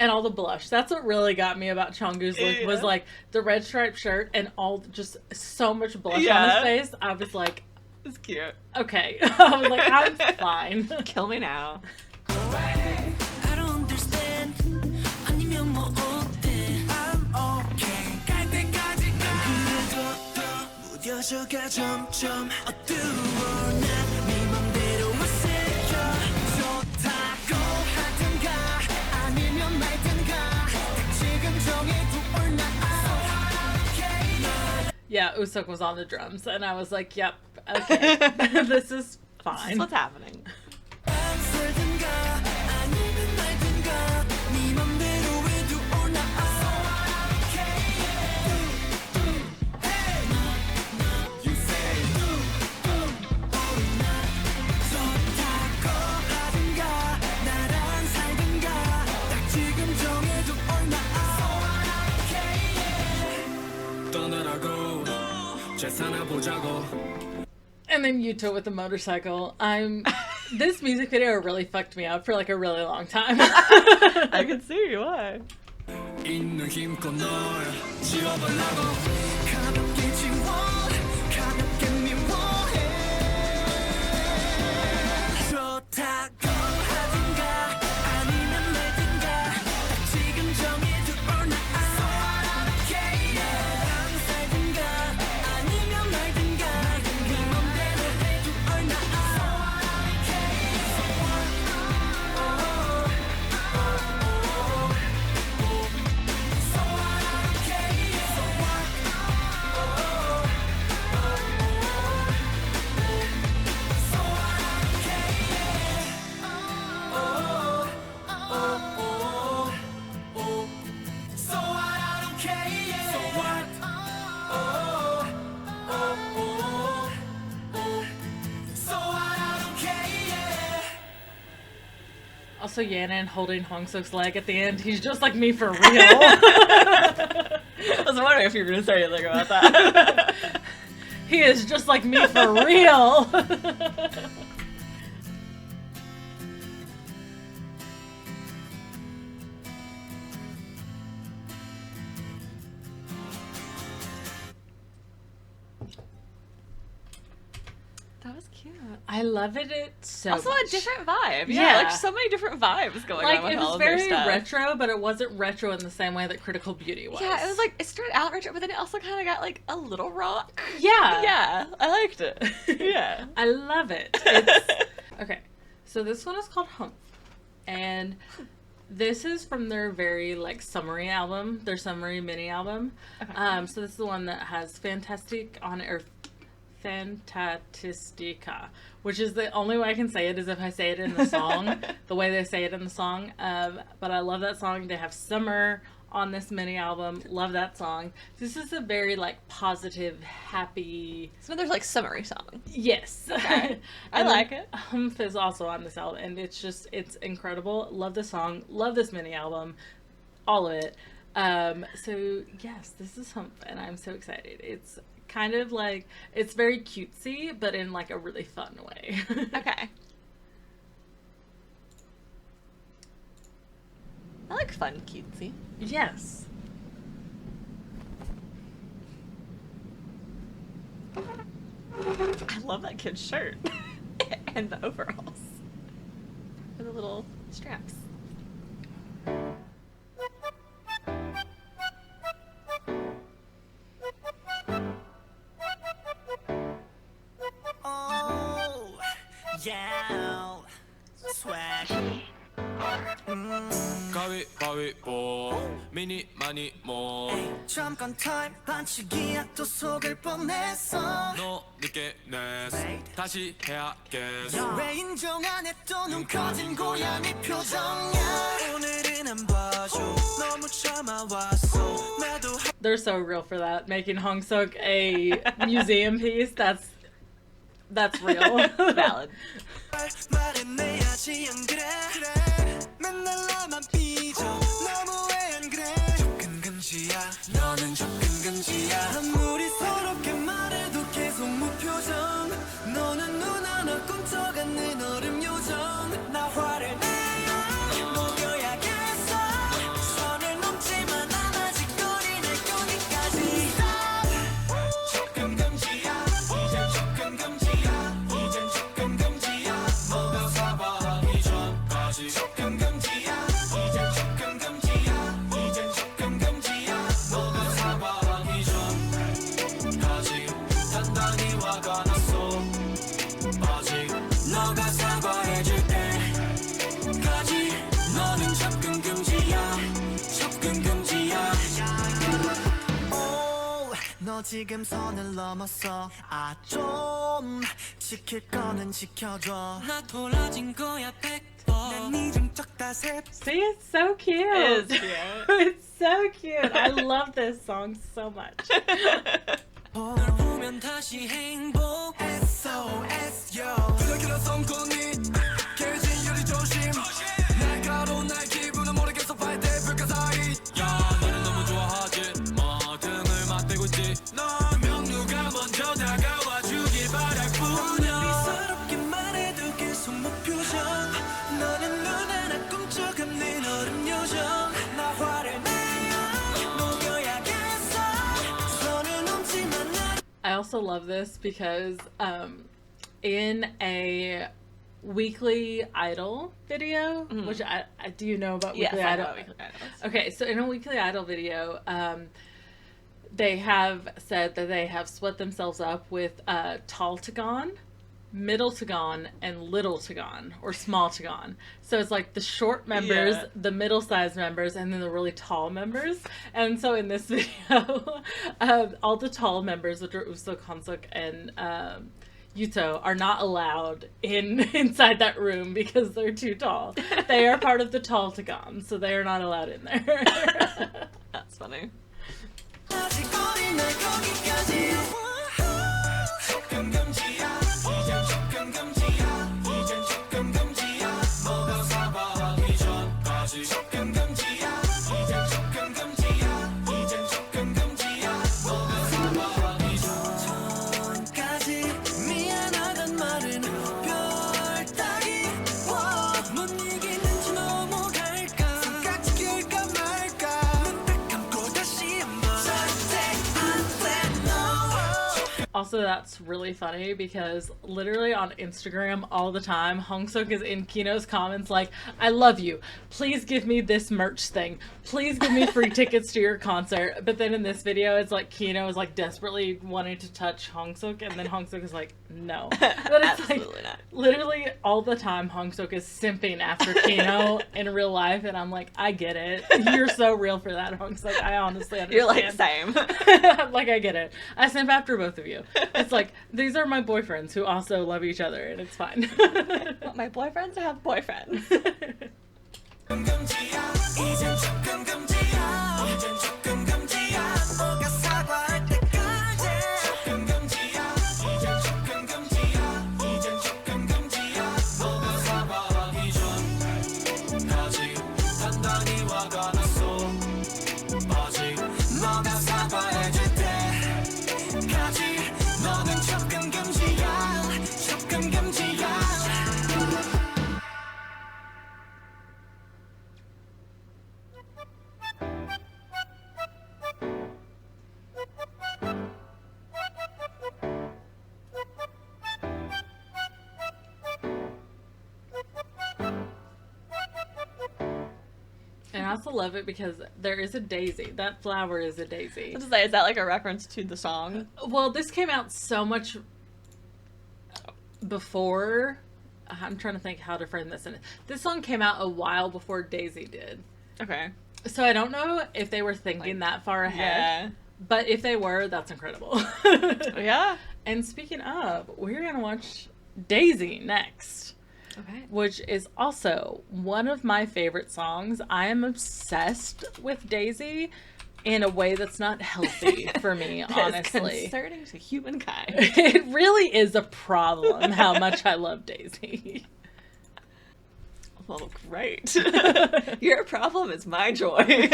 And all the blush. That's what really got me about Chunggu's look, was Yeah. like the red striped shirt and all just so much blush on Yeah. his face. I was like, It's cute. okay. I was like, I'm fine. Kill me now. I don't understand 아니면 뭐 어때 I'm okay 갈 때까지 가 그래도 더 무뎌져가 점점 어두워 난네 맘대로 하세요 좋다고 하든가 아니면 말든가 딱 지금 정해도 or not Yeah, Usuk was on the drums, and I was like, yep, okay. This is fine. What's happening? 살든가 아니면 말든가 네 맘대로 해도 or not You say 좋다고 하든가 나랑 살든가 딱 지금 정해도 or not 떠나라고 재산을 보자고 And then Yuto with the motorcycle. This music video really fucked me up for like a really long time. I can see why. 있는 힘껏 널 지워보려고 가볍게 지워 가볍게 미워해 좋다고 하든가 아니면 말든가 딱 지금 정해도 or not 나랑 살든가 아니면 말든가 네 맘대로 해도 or not So what I don't care yeah. So what So what I don't care yeah. Also, Yanan holding Hongsuk's leg at the end. He's just like me for real. I was wondering if you were going to say anything about that. He is just like me for real. That was cute. I love it. It's so Also a much. different vibe. Yeah, Yeah. like so many different vibes going Like, on with it all was of their very stuff. retro, but it wasn't retro in the same way that Critical Beauty was. Yeah, it was like it started out retro, but then it also kind of got like a little rock. Yeah. Yeah, I liked it. Yeah. I love it. It's... Okay, so this one is called Humph, and this is from their very like summery album, their summery mini album. Okay. So this is the one that has Fantastic on it, or Fantastica, which is the only way I can say it is if I say it in the song, the way they say it in the song. But I love that song. They have Summer on this mini album. Love that song. This is a very like positive, happy. Some of their like summary song. Yes. Okay. I And like then it. Humph is also on this album, and it's incredible. Love the song. Love this mini album. All of it. So yes, this is Humph, and I'm so excited. It's kind of like, it's very cutesy, but in like a really fun way. Okay. I like fun cutesy. Yes. I love that kid's shirt. And the overalls. And the little straps. Oh, yeah. Swag. 가위바위보 미니 많이 뭐 잠깐 타임 반칙이야 또 속을 뻔했어 너 늦게 냈어 다시 해야겠어 왜 인정 안 해 또 눈 커진 고양이 표정이야 오늘은 안 봐줘 너무 참아왔어 나도 They're so real for that. Making Hongsuk a museum piece. That's real. Valid. 말해내야지 안 그래 맨날 나만 삐져 너무해 안 그래 접근 금지야 너는 접근 금지야 아무리 서럽게 말해도 계속 무표정 너는 눈 하나 꿈쩍 않는 얼음 요정 나 화를 내요 녹여야겠어 선을 넘지만 안 아직 거리는 여기까지 접근 금지야 이젠 접근 금지야 이젠 접근 금지야 뭐가 사과하기 전까지 접근 금지야 이젠 접근 금지야 이젠 접근 금지야 뭐가 사과하기 전까지 단단히 화가 났어 아직 너가 사과해줄 때까지 너는 접근 금지야 접근 금지야 오, 너 지금 선을 넘었어 아 좀 지킬 거는 지켜줘 나 돌아진 거야 100번 난니좀 적다 세번 See, it's so cute. It is cute. It's so cute. I love this song so much. 널 보면 다시 행복 SOS yo 부탁해라 성공이 깨진 유리 조심 날카로운 날 기분은 모르겠어 fight that 불가 사이 야 너는 너무 좋아하지 뭐 등을 맞대고 있지 넌 누가 먼저 다가와 주길 바랄 뿐이야 미사롭게 말해도 계속 무표정 너는 눈 하나 꿈쩍 않는 얼음 요정 나 화를 내요 녹여야겠어 선을 넘지만 나 I also love this because in a Weekly Idol video, which I do you know about Yes, Weekly I Idol? know Weekly Idols. Okay, so in a Weekly Idol video, they have said that they have split themselves up with Tall Tagon, Middle Tagon, and Little Tagon, or Small Tagon. So it's like the short members, Yeah. the middle-sized members, and then the really tall members. And so in this video, all the tall members, which are Uso, Konsuk, and Yuto, are not allowed inside that room because they're too tall. They are part of the Tall Tagon, so they are not allowed in there. That's funny. 아직 거리 날 거기까지 접근 금지야 이젠 접근 금지야 이젠 접근 금지야 뭐가 사과하기 전까지 접근 금지야 이젠 접근 금지야 이젠 접근 금지야 뭐가 사과하기 전까지 미안하단 말은 별 따위 못 이기는지 넘어갈까 손까지 길까 말까 눈 딱 감고 다시 한번 Also, that's really funny because literally on Instagram all the time, Hongsuk is in Kino's comments like, I love you. Please give me this merch thing. Please give me free tickets to your concert. But then in this video, it's like Kino is like desperately wanting to touch Hongsuk, and then Hongsuk is like, no. But it's like Absolutely not. literally all the time Hongsuk is simping after Kino in real life, and I'm like, I get it. You're so real for that, Hongsuk. I honestly understand. You're like, same. Like, I get it. I simp after both of you. It's like, these are my boyfriends who also love each other, and it's fine. Want my boyfriends to have boyfriends. 금지야 이젠 접근 금지야 이젠 접근 금지야 뭐가 사과할 때까지 접근 금지야 이젠 접근 금지야 이젠 접근 금지야 뭐가 사과하기 전까지 단단히 화가 났어 아직 너가 사과해줄 때까지 너는 접근 금지야 접근 금지야 also love it because there is a daisy. That flower is a daisy. Let's say, is that like a reference to the song? Well, this came out so much before. I'm trying to think how to frame this. This song came out a while before Daisy did. Okay. So I don't know if they were thinking that far ahead. Yeah. But if they were, that's incredible. Yeah. And speaking of, we're going to watch Daisy next. Okay. Which is also one of my favorite songs. I am obsessed with Daisy in a way that's not healthy for me, honestly. Concerning to humankind. It really is a problem how much I love Daisy. Well, great. Your problem is my joy.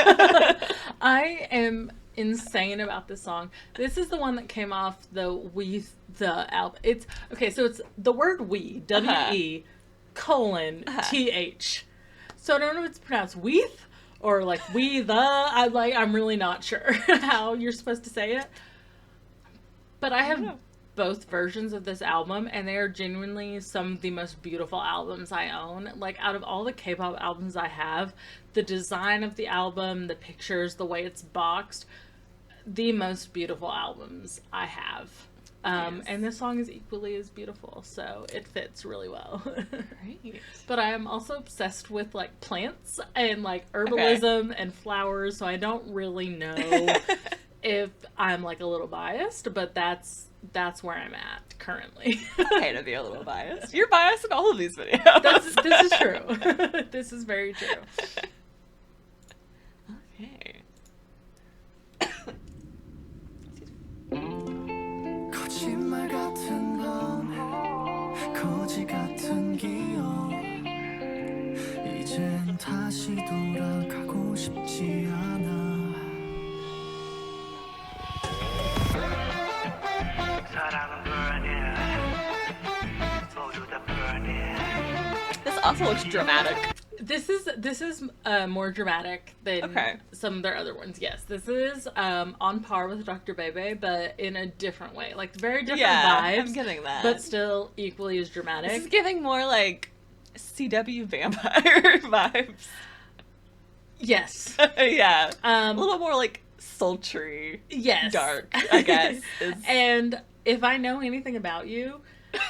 I am insane about this song. This is the one that came off the album. It's okay, so it's the word we, W-E, colon, T-H. So I don't know if it's pronounced weeth or like we the. I'm really not sure how you're supposed to say it. But I have both versions of this album, and they are genuinely some of the most beautiful albums I own. Like, out of all the K-pop albums I have, the design of the album, the pictures, the way it's boxed, the most beautiful albums I have. Yes. And this song is equally as beautiful, so it fits really well. Great. But I am also obsessed with, like, plants and, like, herbalism and flowers, so I don't really know if I'm, like, a little biased, but that's where I'm at currently. Okay to be a little biased. You're biased in all of these videos. This is true. This is very true. Okay. 거짓말 같은 밤 거지 같은 기억 이젠 다시 돌아가고 싶지 않아 사랑은 burning 모두 다 burning This also looks dramatic. This is more dramatic than some of their other ones. Yes, this is on par with Dr. BeBe, but in a different way. Like, very different vibes. I'm getting that. But still equally as dramatic. This is giving more like CW vampire vibes. Yes. Yeah. A little more like sultry. Yes. Dark, I guess. And if I know anything about you,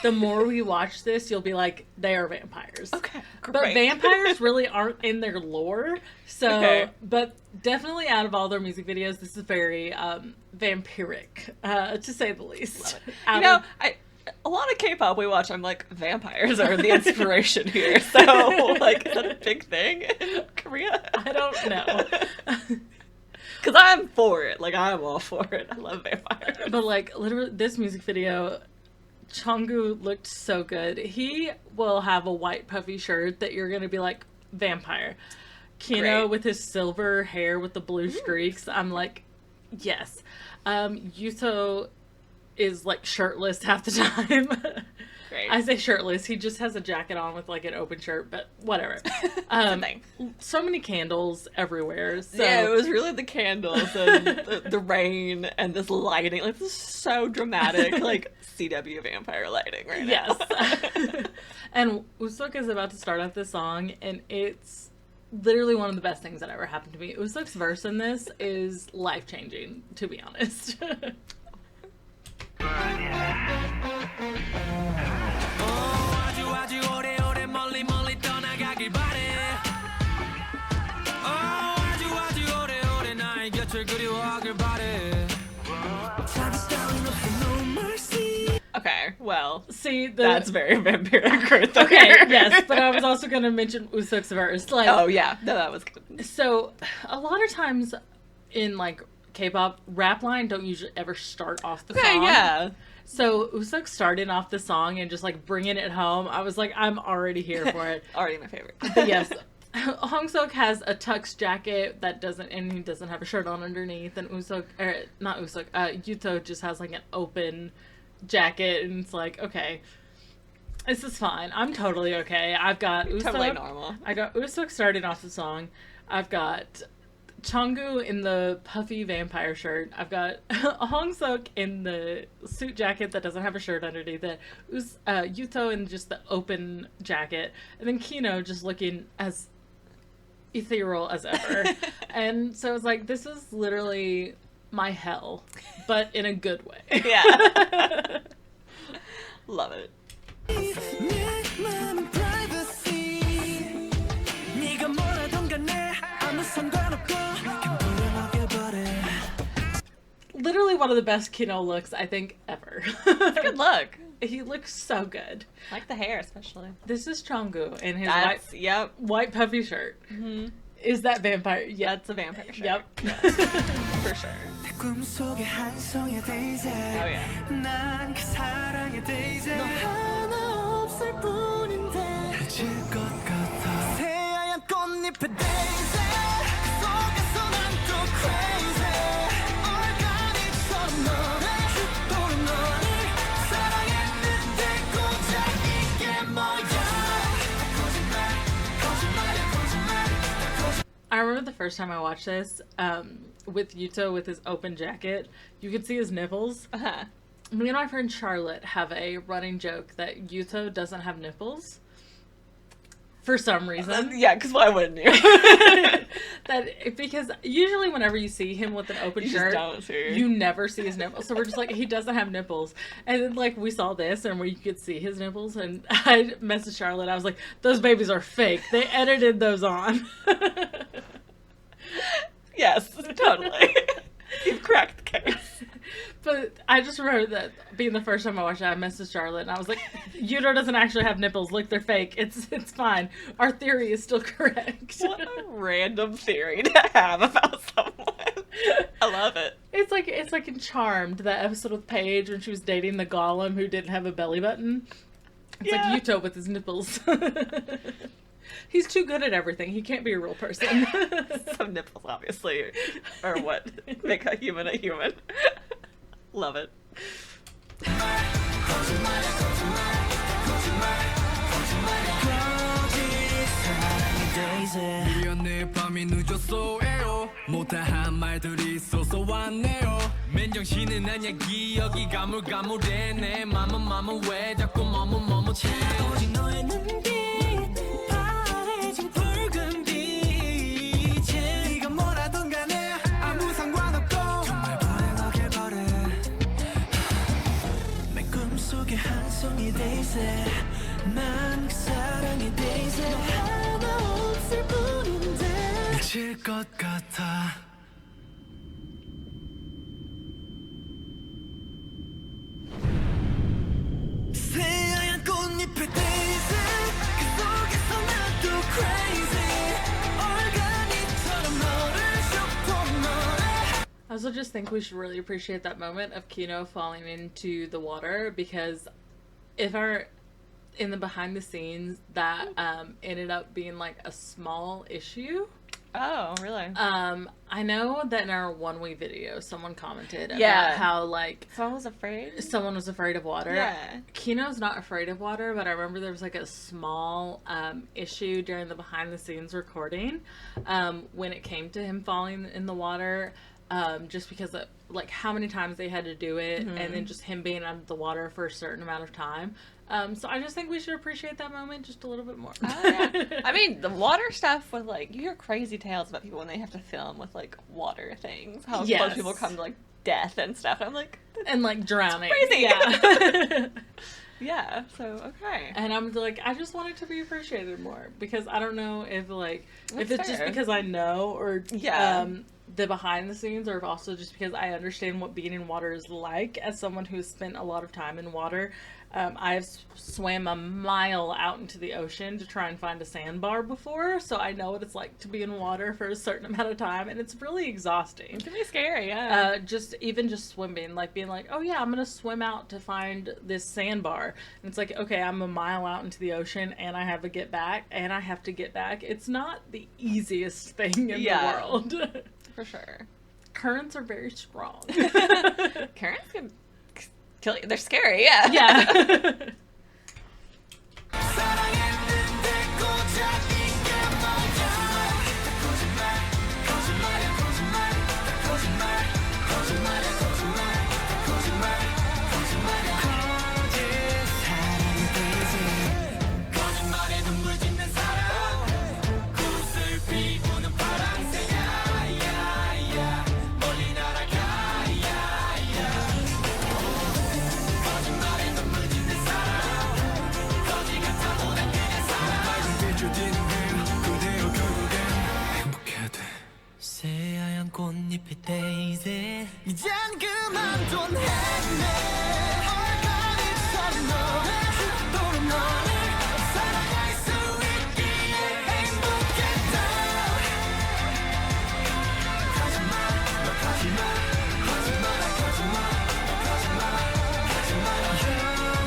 the more we watch this, you'll be like, they are vampires. Okay, great. But vampires really aren't in their lore. So, but definitely out of all their music videos, this is very vampiric, to say the least. You know, a lot of K-pop we watch, I'm like, vampires are the inspiration here. So, like, is that a big thing in Korea? I don't know. Because I'm for it. Like, I'm all for it. I love vampires. But, like, literally, this music video, Chonggu looked so good. He will have a white puffy shirt that you're going to be like, vampire. Kino with his silver hair with the blue streaks. I'm like, yes. Yuto is like shirtless half the time. Great. I say shirtless. He just has a jacket on with like an open shirt, but whatever. So many candles everywhere. So. Yeah, it was really the candles and the rain and this lighting. Like, this is so dramatic. Like, CW vampire lighting right now. Yes. And Usok is about to start out this song, and it's literally one of the best things that ever happened to me. Usok's verse in this is life-changing, to be honest. 아주 아주 오래오래 멀리 멀리 떠나가길 바래 아주 아주 오래오래 나의 곁을 그리워하길 바래 자기 따윈 없어 no mercy Okay, well, See, that's very vampiric right there. Okay, yes, but I was also going to mention Usok's verse. Like, oh, yeah. No, that was good. So, a lot of times in, like, K-pop, rap line don't usually ever start off the song. Yeah. So, Usok starting off the song and just, like, bringing it home, I was like, I'm already here for it. Already my favorite. But yes, Hongsuk has a tux jacket and he doesn't have a shirt on underneath, and Yuto just has, like, an open jacket, and it's like, okay, this is fine. I'm totally okay. I've got Usok. Totally normal. I got Usok starting off the song. I've got Chonggu in the puffy vampire shirt. I've got Hongsuk in the suit jacket that doesn't have a shirt underneath it. Yuto in just the open jacket. And then Kino just looking as ethereal as ever. And so it's like, this is literally my hell, but in a good way. Yeah. Love it. 내 맘은 privacy 네가 뭐라던 간에 아무 상관없고 그냥 돌려먹여버려 Literally one of the best Kino looks, I think, ever. Good look. He looks so good. I like the hair, especially. This is Chonggu in his That's, yep. white puffy shirt. Is that vampire? Yeah. That's a vampire shirt. Yep. For sure. 내 꿈속의 한 송이 daisy Oh, yeah. 난 그 사랑의 daisy 너 하나 없을 뿐인데 해질 것 같아 새하얀 꽃잎의 daisy 그 속에서 난 또 crazy 얼간이처럼 너를 휘도는 너를 사랑했는데 고작 이게 뭐야 거짓말이야 거짓말 I remember the first time I watched this, with Yuto with his open jacket, you could see his nipples. Uh-huh. Me and my friend Charlotte have a running joke that Yuto doesn't have nipples. For some reason. Yeah, because why wouldn't you? Because usually whenever you see him with an open You just shirt, don't see. you never see his nipples. So we're just like, he doesn't have nipples. And then like we saw this and where you could see his nipples, and I messaged Charlotte. I was like, those babies are fake. They edited those on. Yes, totally. You've cracked the case. But I just remember that being the first time I watched it, I messaged Charlotte and I was like, Yuto doesn't actually have nipples. Look, they're fake. It's fine. Our theory is still correct. What a random theory to have about someone. I love it. It's like in Charmed, that episode with Paige when she was dating the golem who didn't have a belly button. It's Yeah. like Yuto with his nipples. He's too good at everything. He can't be a real person. Some nipples, obviously, or what make a human a human. Love it. 미련의 밤이 늦었어요 못다한 말들이 있어서 왔네요 맨정신은 아니야 기억이 가물가물해 내 맘은 왜 자꾸 머뭇머뭇해 오직 너의 눈빛 파래진 붉은 빛에 네가 뭐라던 간에 아무 상관없고 정말 버려 내 꿈속의 한 송이 daisy 난 그 사랑의 daisy 너 하나 없을 뿐인데 미칠 것 같아 새하얀 꽃잎의 daisy 그 속에서 나도 crazy 얼간이처럼 너를 슈퍼 너를 I also just think we should really appreciate that moment of Kino falling into the water, because if our in the behind the scenes that ended up being like a small issue. Oh, really? I know that in our 1 week video someone commented Yeah. about how like Someone was afraid? someone was afraid of water. Yeah. Kino's not afraid of water, but I remember there was like a small issue during the behind the scenes recording when it came to him falling in the water, just because of like how many times they had to do it, and then just him being under the water for a certain amount of time. So I just think we should appreciate that moment just a little bit more. Oh, yeah. I mean, the water stuff with like, you hear crazy tales about people when they have to film with like water things. How Yes. close people come to like death and stuff. I'm like, And like drowning. crazy. Yeah. yeah, so okay. And I'm like, I just want it to be appreciated more, because I don't know if like if That's it's just fair. because I know, or Yeah. the behind the scenes, or if also just because I understand what being in water is like as someone who's spent a lot of time in water. I've swam a mile out into the ocean to try and find a sandbar before, so I know what it's like to be in water for a certain amount of time, and it's really exhausting. It can be scary, yeah. Just swimming, like being like, oh yeah, I'm gonna swim out to find this sandbar, and it's like, okay, I'm a mile out into the ocean and I have to get back. It's not the easiest thing in Yeah. the world. For sure. Currents are very strong. Currents can kill you. They're scary, yeah. Yeah. 사랑했는데 고작 이게 뭐야 거짓말이야 거짓 사랑의 daisy 거짓말에 눈물 짓는 사람 구슬 피고 깊이 daisy 이젠 그만둔 했네 얼간이처럼 너를 또는 너를 사랑할 수 있기에 행복했다 거짓말 너 거짓말 거짓말 거짓말 거짓말 거짓말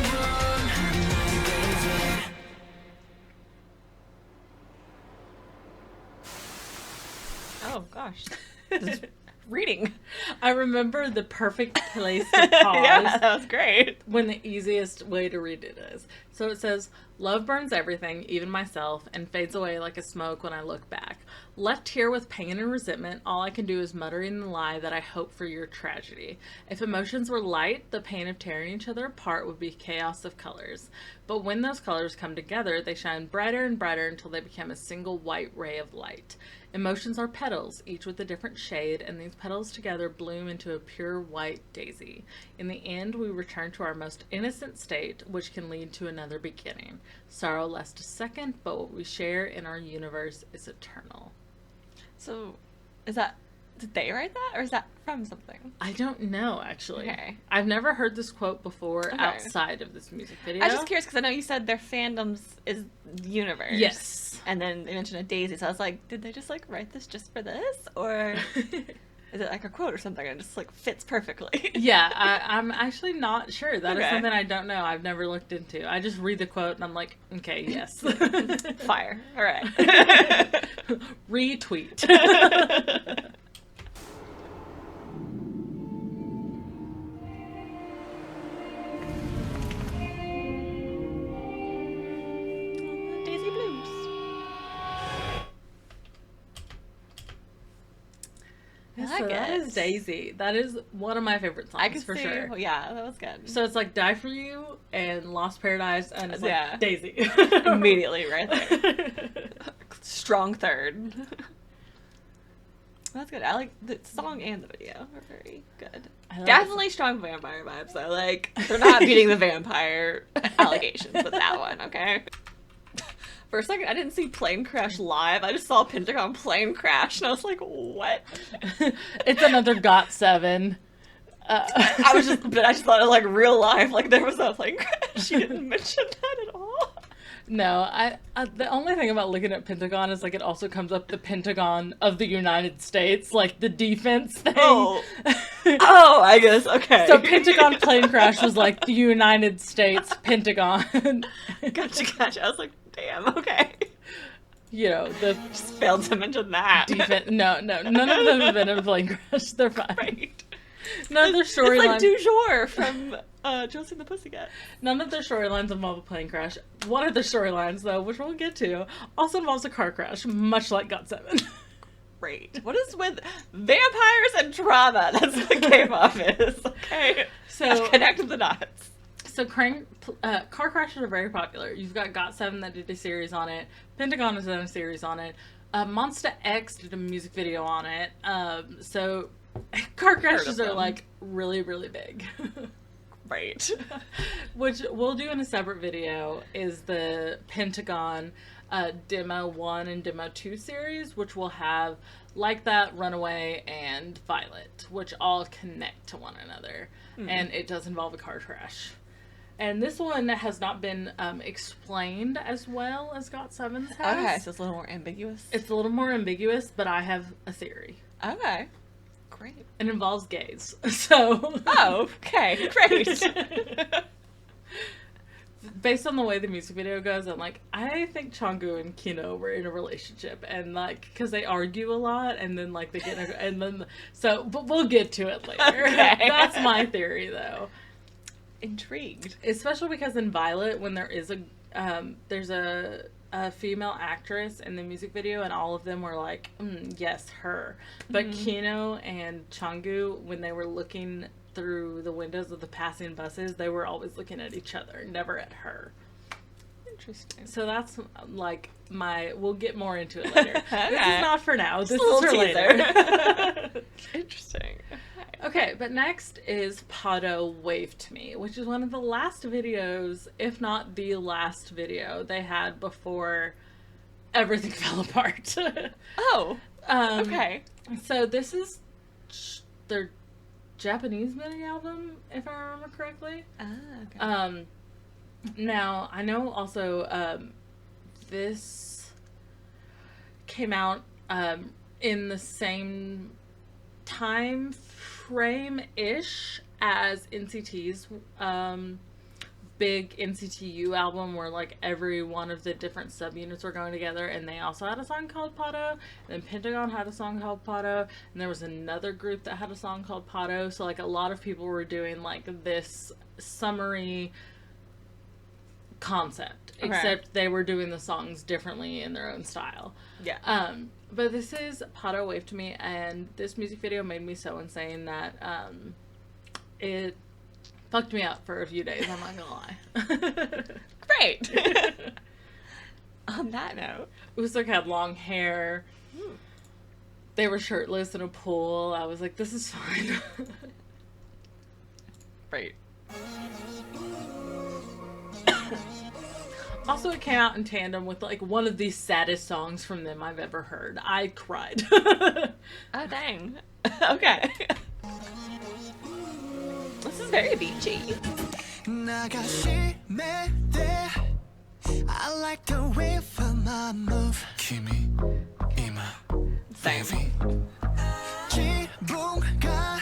영원한 내 daisy Oh gosh. Just reading. I remember the perfect place to pause. Yeah, that was great. When the easiest way to read it is. So it says, love burns everything, even myself, and fades away like a smoke when I look back. Left here with pain and resentment, all I can do is muttering the lie that I hope for your tragedy. If emotions were light, the pain of tearing each other apart would be chaos of colors. But when those colors come together, they shine brighter and brighter until they become a single white ray of light. Emotions are petals, each with a different shade, and these petals together bloom into a pure white daisy. In the end, we return to our most innocent state, which can lead to another beginning. Sorrow lasts a second, but what we share in our universe is eternal. So, did they write that, or is that from something? I don't know, actually. Okay. I've never heard this quote before Okay. outside of this music video. I was just curious because I know you said their fandoms is the universe. Yes. And then they mentioned a daisy, so I was like, did they just like write this just for this, or is it like a quote or something and it just like fits perfectly? Yeah, I'm actually not sure. That is Okay. something I don't know. I've never looked into. I just read the quote and I'm like, okay, yes. Fire. All right. Retweet. Daisy blooms. I So like that it. is Daisy. That is one of my favorite songs I can for see. sure. Well, yeah, that was good. So it's like Die For You and Lost Paradise and it's like Yeah. Daisy. Immediately right there. Strong third. That's good. I like the song and the video are very good. I love Definitely strong vampire vibes though. Like they're not beating the vampire allegations with that one, okay? For a second I didn't see Plane Crash live. I just saw Pentagon Plane Crash and I was like, what? It's another GOT7. I just thought of like real life, like there was no plane crash. You didn't mention that at all. No, I the only thing about looking at Pentagon is like it also comes up the Pentagon of the United States, like the defense thing. Oh. Oh, I guess, okay. So Pentagon Plane Crash was like the United States Pentagon. Gotcha. I was like, damn, okay. You know, the Just failed to mention that. defense. No, none of them have been in a plane crash. They're fine. Right. None of their It's like storylines. Du jour from Josie and the Pussycat. None of their storylines involve a plane crash. One of their storylines, though, which we'll get to, also involves a car crash, much like GOT7. Great. What is with vampires and drama? That's what K-pop is. Okay. So- connect the dots. So car crashes are very popular. You've got GOT7 that did a series on it. Pentagon has done a series on it. Monsta X did a music video on it. So car crashes are them. like really, really big. Right. Which we'll do in a separate video is the Pentagon Demo 1 and Demo 2 series, which will have Like That, Runaway, and Violet, which all connect to one another. And it does involve a car crash. And this one has not been explained as well as GOT7's has. Okay, so it's a little more ambiguous. It's a little more ambiguous, but I have a theory. Okay. Great. It involves gays. So... Oh, okay. Great. Based on the way the music video goes, I'm like, I think Changu and Kino were in a relationship, and like, because they argue a lot, and then like they get, and then but we'll get to it later. Okay. That's my theory, though. Intrigued. Especially because in Violet, when there is there's a female actress in the music video, and all of them were like, yes, her. But Kino and Changu, when they were looking through the windows of the passing buses, they were always looking at each other, never at her. Interesting. So that's like we'll get more into it later. Okay. This is not for now. This a is little for teaser. later. Interesting. Okay, but next is PADO Wave to Me, which is one of the last videos, if not the last video they had before everything fell apart. Oh, okay. So this is their Japanese mini album, if I remember correctly. Okay. Now I know also this came out in the same time frame ish as NCT's big NCTU album, where like every one of the different subunits were going together, and they also had a song called PADO, and then Pentagon had a song called PADO, and there was another group that had a song called PADO. So like a lot of people were doing like this summary concept, except they were doing the songs differently in their own style. Yeah. But this is PADO Wave to Me, and this music video made me so insane that it fucked me up for a few days, I'm not gonna lie. Great. On that note, Usuk had long hair. They were shirtless in a pool. I was like, this is fine. great. Also, it came out in tandem with like one of the saddest songs from them I've ever heard. I cried. Oh, dang. Okay. This is very beachy. 나가 심해대 I like the way from my move kimi ima baby 기분가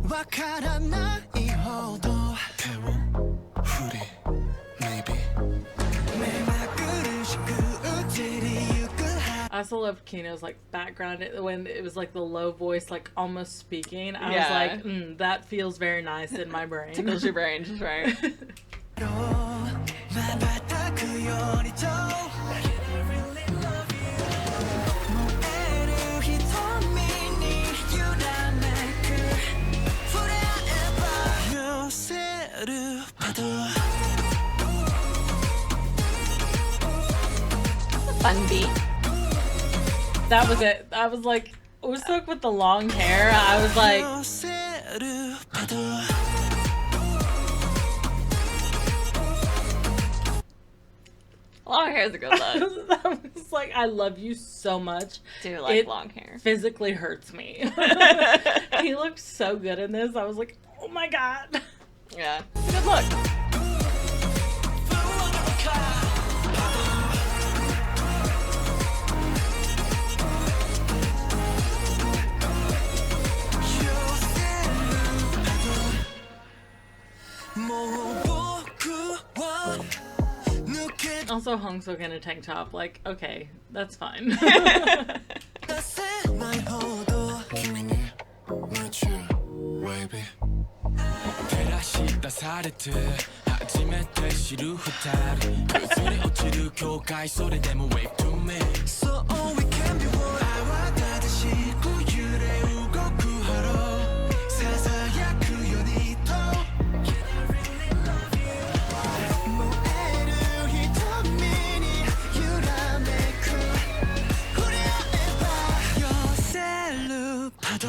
와카라나 이호도 배워 우리 maybe 내가 그릇이 그들이 I also loved Kino's like background when it was like the low voice, like almost speaking. I Yeah. was like, that feels very nice in my brain. Tickles your brain, just right. Fun beat. That was it. I was like, Usuk with the long hair. I was like, Long hair is a good look. I was like, I love you so much. Do like It long hair. physically hurts me. He looked so good in this. I was like, oh my god. Yeah. It's a good look. Also, Hongsook in a tank top. Like, okay, that's fine. So all we can be one 아와다듯이 구유래 우거구하러 사사야 구연이도 모에르 히토미니 유라메쿠 후레아에바 요셀루 파도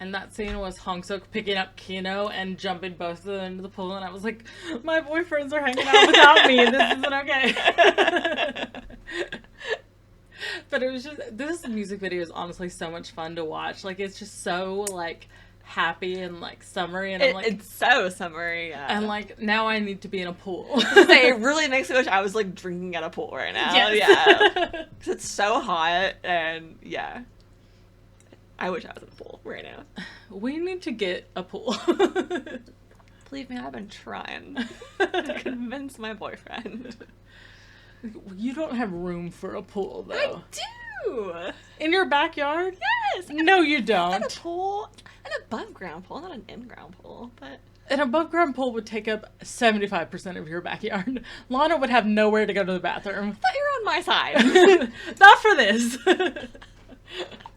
And that scene was Hongsook picking up Kino and jumping both of them into the pool, and I was like, my boyfriends are hanging out without me. This isn't okay. But it was just, this music video is honestly so much fun to watch. Like, it's just so, like, happy and, like, summery, and I'm like, It's so summery, yeah. and, like, now I need to be in a pool. It really makes me wish I was like drinking at a pool right now. Yes. Yeah. Because it's so hot, and yeah. I wish I was in a pool right now. We need to get a pool. Believe me, I've been trying to convince my boyfriend. You don't have room for a pool, though. I do! In your backyard? Yes! No, you Not don't. a pool, an above ground pool, not an in ground pool, but An above ground pool would take up 75% of your backyard. Lana would have nowhere to go to the bathroom. I thought you were on my side. Not for this.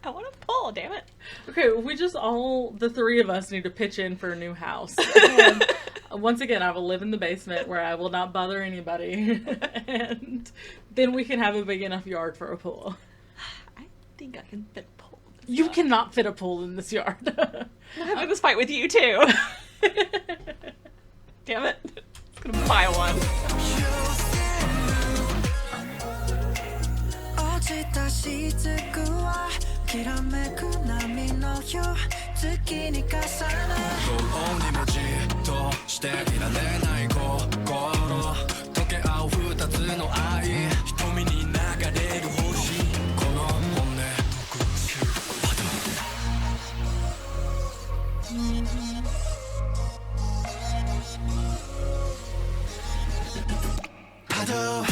I want a pool, damn it. Okay, we just all, the three of us, need to pitch in for a new house. And once again, I will live in the basement where I will not bother anybody. And then we can have a big enough yard for a pool. I think I can fit a pool in You cannot fit a pool in this yard. I'm having this fight with you too. Damn it. I'm gonna buy one. 어제 다시 듣고 와 기라매고 남이 너요 듣기니까 사나 遠に目じっとしていられない心溶け合う二つの愛瞳に流れる星この本音特殊PADO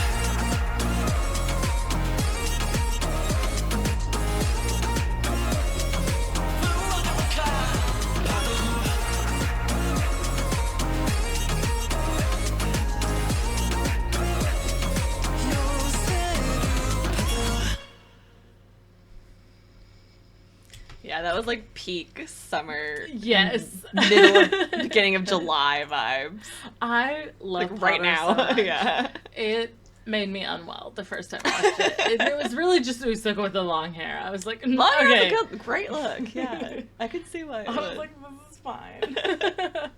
Yeah, that was like peak summer. Yes. Beginning of July vibes. I love Like right PADO now. so much. Yeah. It made me unwell the first time I watched it. It was really just Usuka with the long hair. I was like, Oh, okay. yeah, great look. Yeah. I could see why. I was like, this is fine.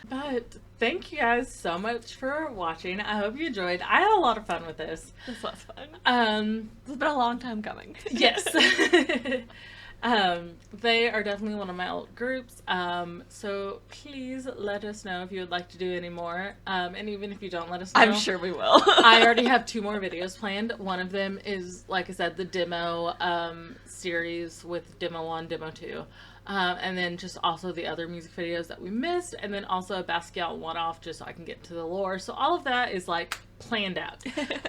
But thank you guys so much for watching. I hope you enjoyed. I had a lot of fun with this. This was fun. It's It's been a long time coming. yes. They are definitely one of my alt groups. So please let us know if you would like to do any more. And even if you don't let us know, I'm sure we will. I already have 2 more videos planned. One of them is, like I said, the demo series with demo 1, demo 2. And then just also the other music videos that we missed, and then also a Basquiat one-off just so I can get to the lore. So all of that is like planned out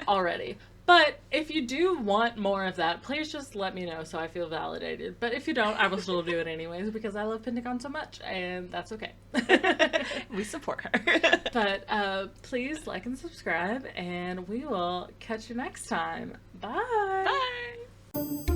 already. But if you do want more of that, please just let me know so I feel validated. But if you don't, I will still do it anyways because I love Pentagon so much, and that's okay. We support her. But please like and subscribe, and we will catch you next time. Bye! Bye.